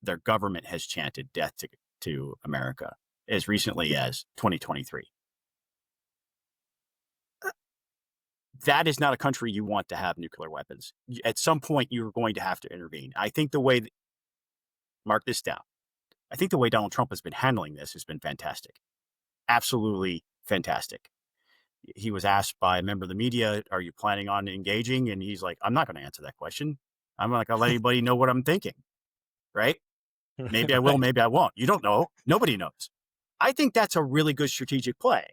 their government has chanted death to America as recently as 2023. That is not a country you want to have nuclear weapons. At some point, you're going to have to intervene. I think mark this down. I think the way Donald Trump has been handling this has been fantastic. Absolutely fantastic. He was asked by a member of the media, are you planning on engaging? And he's like, I'm not going to answer that question. I'm not going to let anybody know what I'm thinking. Right? Maybe I will, maybe I won't. You don't know. Nobody knows. I think that's a really good strategic play.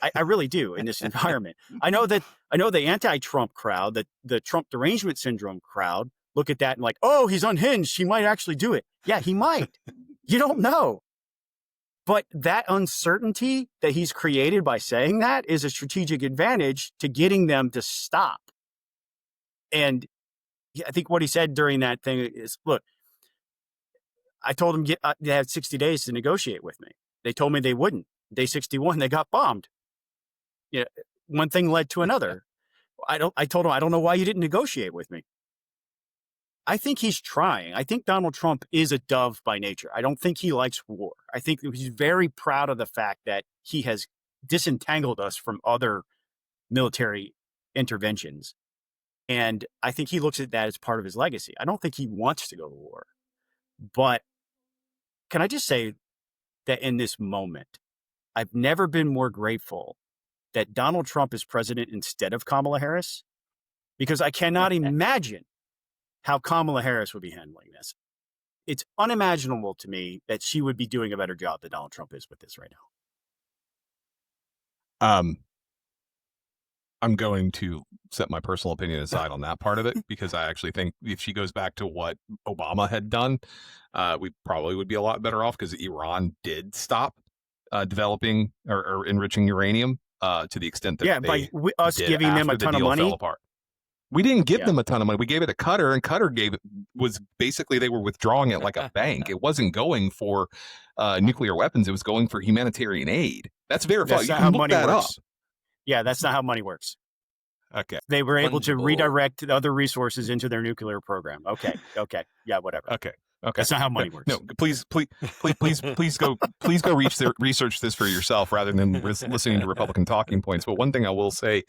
I really do in this environment. I know the anti-Trump crowd, the Trump derangement syndrome crowd, look at that and like, oh, he's unhinged. He might actually do it. Yeah, he might. You don't know. But that uncertainty that he's created by saying that is a strategic advantage to getting them to stop. And I think what he said during that thing is, look, I told them they had 60 days to negotiate with me. They told me they wouldn't. Day 61, they got bombed. Yeah, one thing led to another. I told him, I don't know why you didn't negotiate with me. I think he's trying. I think Donald Trump is a dove by nature. I don't think he likes war. I think he's very proud of the fact that he has disentangled us from other military interventions. And I think he looks at that as part of his legacy. I don't think he wants to go to war. But can I just say that in this moment, I've never been more grateful that Donald Trump is president instead of Kamala Harris, because I cannot imagine how Kamala Harris would be handling this. It's unimaginable to me that she would be doing a better job than Donald Trump is with this right now. I'm going to set my personal opinion aside on that part of it, because I actually think if she goes back to what Obama had done, we probably would be a lot better off, because Iran did stop developing or enriching uranium to the extent that by us giving them a ton of money. We didn't give them a ton of money. We gave it to Qatar, and Qatar was basically, they were withdrawing it like a bank. It wasn't going for nuclear weapons. It was going for humanitarian aid. That's verified. That's you not can how look money that works. up. Yeah, that's not how money works. Okay. They were able to Fungible. redirect other resources into their nuclear program. Okay. Yeah, whatever. Okay. That's not how money works. No, please go research this for yourself rather than listening to Republican talking points. But one thing I will say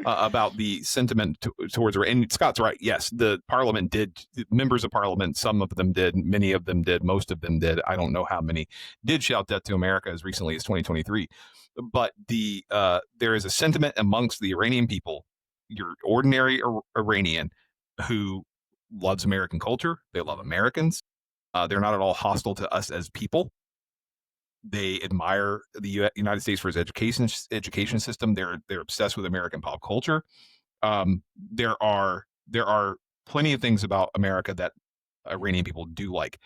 about the sentiment towards, and Scott's right. Yes, the Parliament did. Members of Parliament, some of them did, many of them did, most of them did. I don't know how many did shout death to America as recently as 2023. But there is a sentiment amongst the Iranian people, your ordinary Iranian, who loves American culture. They love Americans. They're not at all hostile to us as people. They admire the United States for its education system. They're obsessed with American pop culture. There are plenty of things about America that Iranian people do like.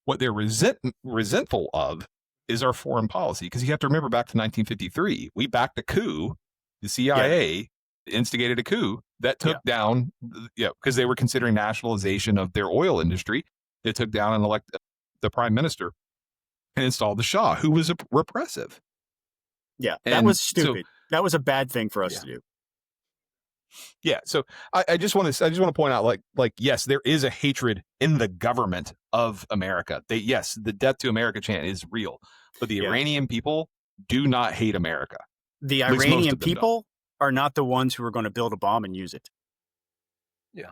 What they're resentful of is our foreign policy, because you have to remember back to 1953, we backed a coup. The CIA instigated a coup that took down, because they were considering nationalization of their oil industry. They took down and elected the prime minister and installed the Shah, who was repressive. Yeah, that was stupid. That was a bad thing for us to do. Yeah, so I just want to point out, like yes, there is a hatred in the government of America. The death to America chant is real, but the Iranian people do not hate America. The Iranian people are not the ones who are going to build a bomb and use it. Yeah.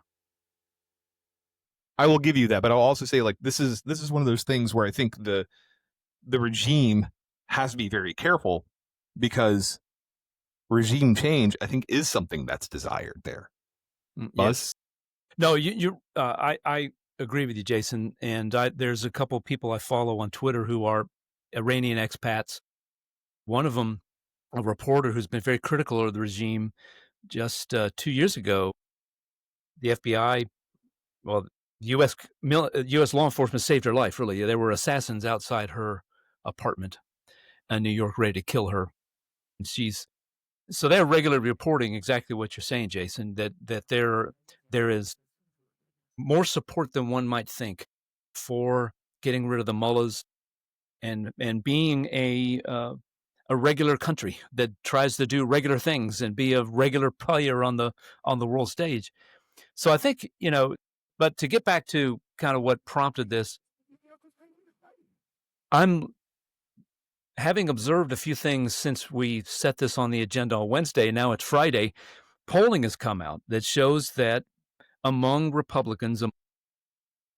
I will give you that, but I'll also say, like, this is one of those things where I think the regime has to be very careful, because regime change, I think, is something that's desired there. Yes. No, I agree with you, Jason. And there's a couple of people I follow on Twitter who are Iranian expats. One of them, a reporter who's been very critical of the regime. Just 2 years ago, the FBI, U.S. law enforcement saved her life, really. There were assassins outside her apartment in New York ready to kill her. And so they're regularly reporting exactly what you're saying, Jason, that there is more support than one might think for getting rid of the mullahs and being a regular country that tries to do regular things and be a regular player on the world stage. So I think, but to get back to kind of what prompted this, I'm having observed a few things since we set this on the agenda on Wednesday. Now it's Friday. Polling has come out that shows that among Republicans,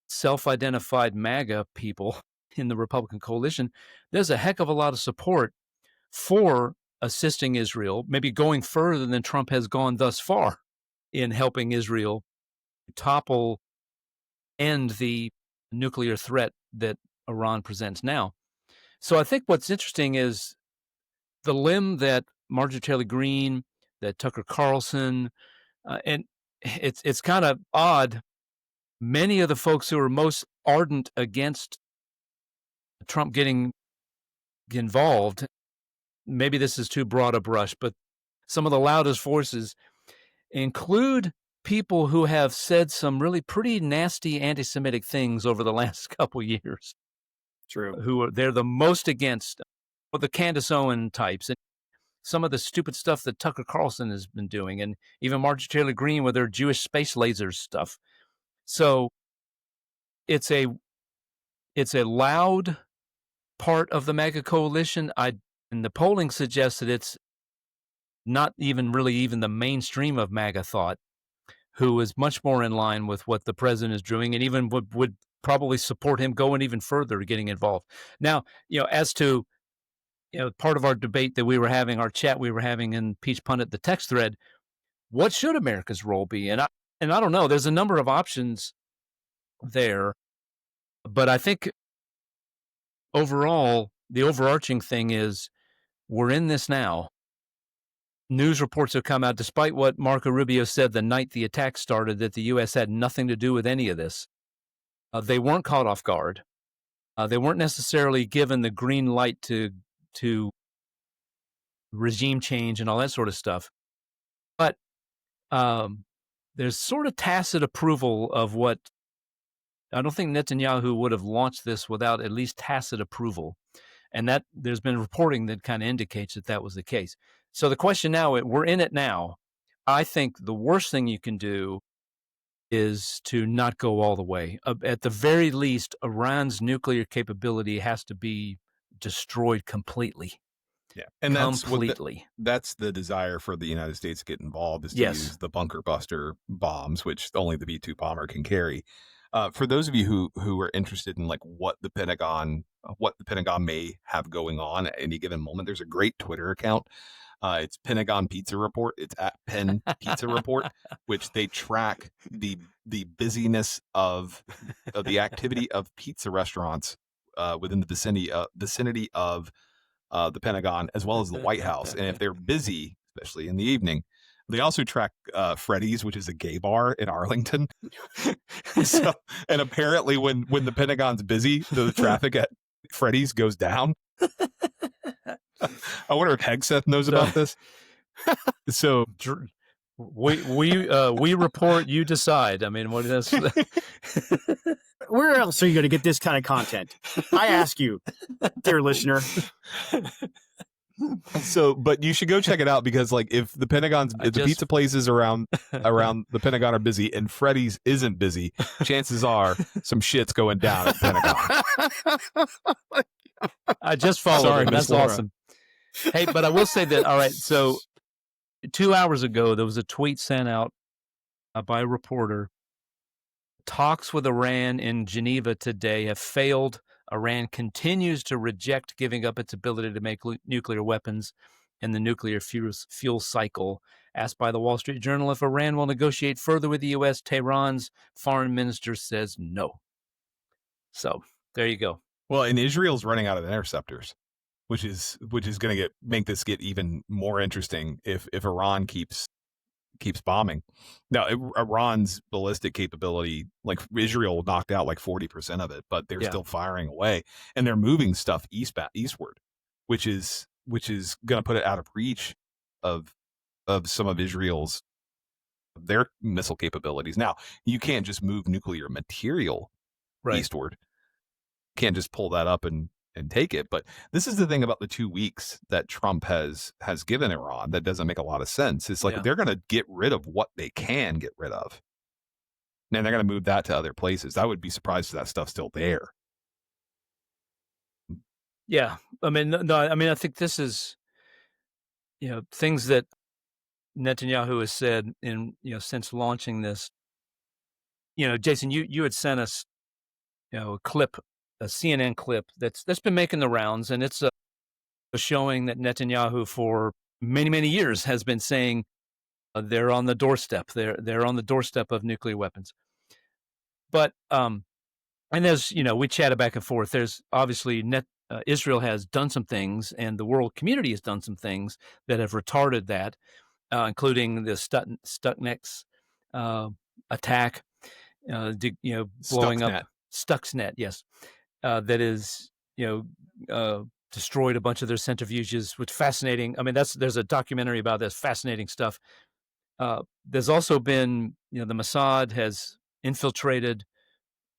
self-identified MAGA people in the Republican coalition, there's a heck of a lot of support for assisting Israel, maybe going further than Trump has gone thus far in helping Israel end the nuclear threat that Iran presents now. So I think what's interesting is the limb that Marjorie Taylor Greene, that Tucker Carlson, and it's kind of odd. Many of the folks who are most ardent against Trump getting involved, maybe this is too broad a brush, but some of the loudest voices include people who have said some really pretty nasty anti-Semitic things over the last couple years. True. They're the most against, or the Candace Owen types, and some of the stupid stuff that Tucker Carlson has been doing, and even Marjorie Taylor Greene with her Jewish space lasers stuff. So it's a loud part of the MAGA coalition. And the polling suggests that it's not even the mainstream of MAGA thought, who is much more in line with what the president is doing, and even would probably support him going even further, getting involved. Now, as to part of our debate that we were having, our chat we were having in Peach Pundit, the text thread, what should America's role be? And I don't know. There's a number of options there, but I think overall, the overarching thing is we're in this now. News reports have come out, despite what Marco Rubio said the night the attack started, that the U.S. had nothing to do with any of this. They weren't caught off guard. They weren't necessarily given the green light to regime change and all that sort of stuff. But there's sort of tacit approval of what I don't think Netanyahu would have launched this without at least tacit approval. And that there's been reporting that kind of indicates that was the case. So the question now, we're in it now. I think the worst thing you can do is to not go all the way. At the very least, Iran's nuclear capability has to be destroyed completely. Yeah, and completely. That's the desire for the United States to get involved, is to use the bunker buster bombs, which only the B-2 bomber can carry. For those of you who are interested in like what the Pentagon may have going on at any given moment, there's a great Twitter account. It's Pentagon Pizza Report. It's at Pen Pizza Report, which they track the busyness of the activity of pizza restaurants within the vicinity of the Pentagon, as well as the White House. And if they're busy, especially in the evening, they also track Freddy's, which is a gay bar in Arlington. And apparently when the Pentagon's busy, the traffic at Freddy's goes down. I wonder if Hegseth knows about this. So we report, you decide. I mean, what is this? Where else are you going to get this kind of content? I ask you, dear listener. So, but you should go check it out, because like if the pizza places around the Pentagon are busy and Freddy's isn't busy, chances are some shit's going down at the Pentagon. I just followed it. That's awesome. Hey, but I will say that, all right, so 2 hours ago, there was a tweet sent out by a reporter. Talks with Iran in Geneva today have failed. Iran continues to reject giving up its ability to make nuclear weapons in the nuclear fuel cycle. Asked by the Wall Street Journal if Iran will negotiate further with the U.S., Tehran's foreign minister says no. So there you go. Well, and Israel's running out of interceptors, which is going to make this get even more interesting if Iran keeps bombing. Now, Iran's ballistic capability, like Israel knocked out like 40% of it, but they're still firing away, and they're moving stuff eastward, which is going to put it out of reach of some of their missile capabilities. Now, you can't just move nuclear material eastward. Can't just pull that up and take it. But this is the thing about the 2 weeks that Trump has given Iran that doesn't make a lot of sense. It's like they're going to get rid of what they can get rid of, and they're going to move that to other places. I would be surprised if that stuff's still there. Yeah, I mean, no, I think this is, things that Netanyahu has said in, since launching this. Jason, you had sent us, a clip, a CNN clip that's been making the rounds, and it's showing that Netanyahu for many, many years has been saying they're on the doorstep. They're on the doorstep of nuclear weapons. But and as we chatted back and forth, there's obviously Israel has done some things, and the world community has done some things that have retarded that, including the Stuxnet's attack, blowing Stuxnet. up Stuxnet, yes, that is, destroyed a bunch of their centrifuges, which fascinating. I mean, there's a documentary about this, fascinating stuff. There's also been, the Mossad has infiltrated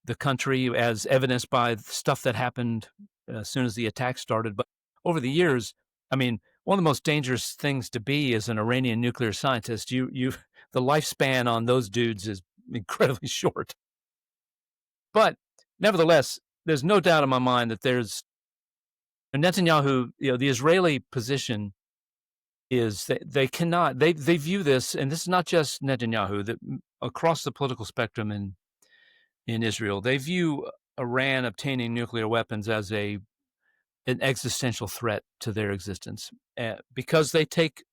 the country, as evidenced by stuff that happened as soon as the attack started. But over the years, I mean, one of the most dangerous things to be is an Iranian nuclear scientist. The lifespan on those dudes is incredibly short. But nevertheless, there's no doubt in my mind that there's Netanyahu. The Israeli position is that they cannot. They view this, and this is not just Netanyahu. That across the political spectrum in Israel, they view Iran obtaining nuclear weapons as an existential threat to their existence, because they take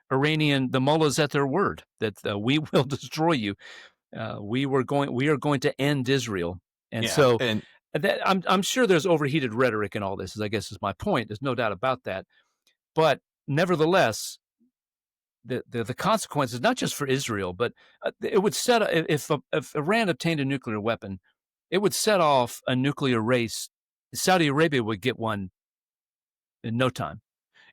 the mullahs at their word that we will destroy you. We are going to end Israel, and so that, I'm sure there's overheated rhetoric in all this. I guess is my point. There's no doubt about that, but nevertheless, the consequences, not just for Israel, but it would set if Iran obtained a nuclear weapon, it would set off a nuclear race. Saudi Arabia would get one in no time.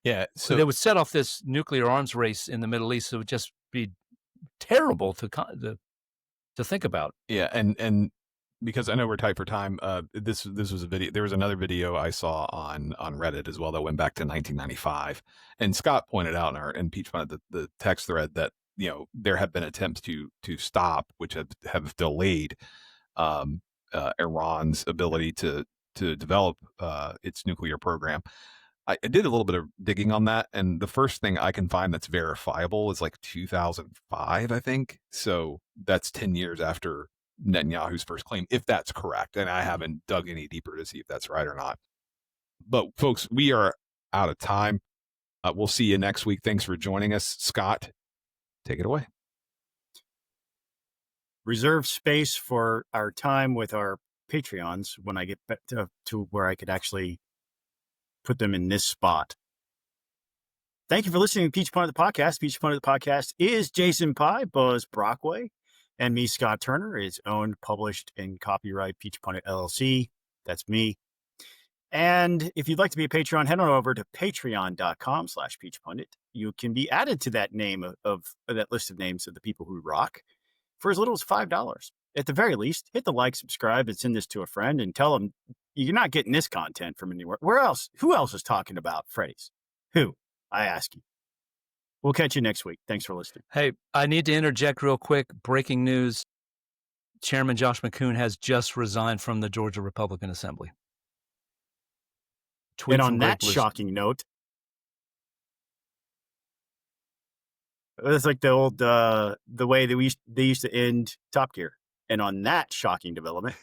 Yeah, so they would set off this nuclear arms race in the Middle East. It would just be terrible to think about. Yeah, and because I know we're tight for time, this was a video. There was another video I saw on Reddit as well that went back to 1995, and Scott pointed out in our impeachment the text thread that there have been attempts to stop, which have delayed Iran's ability to develop its nuclear program. I did a little bit of digging on that, and the first thing I can find that's verifiable is like 2005, I think. So that's 10 years after Netanyahu's first claim, if that's correct. And I haven't dug any deeper to see if that's right or not. But folks, we are out of time. We'll see you next week. Thanks for joining us. Scott, take it away. Reserve space for our time with our Patreons when I get back to where I could actually put them in this spot. Thank you for listening to Peach Pundit the Podcast. Peach Pundit the Podcast is Jason Pye, Buzz Brockway, and me, Scott Turner. It's owned, published, and copyright Peach Pundit LLC. That's me. And if you'd like to be a Patreon, head on over to patreon.com/peachpundit. You can be added to that name of that list of names of the people who rock for as little as $5. At the very least, hit the like, subscribe, and send this to a friend and tell them you're not getting this content from anywhere. Where else? Who else is talking about Freddy's? Who? I ask you. We'll catch you next week. Thanks for listening. Hey, I need to interject real quick. Breaking news. Chairman Josh McCoon has just resigned from the Georgia Republican Assembly. And on that shocking note, it's like the old the way that they used to end Top Gear. And on that shocking development,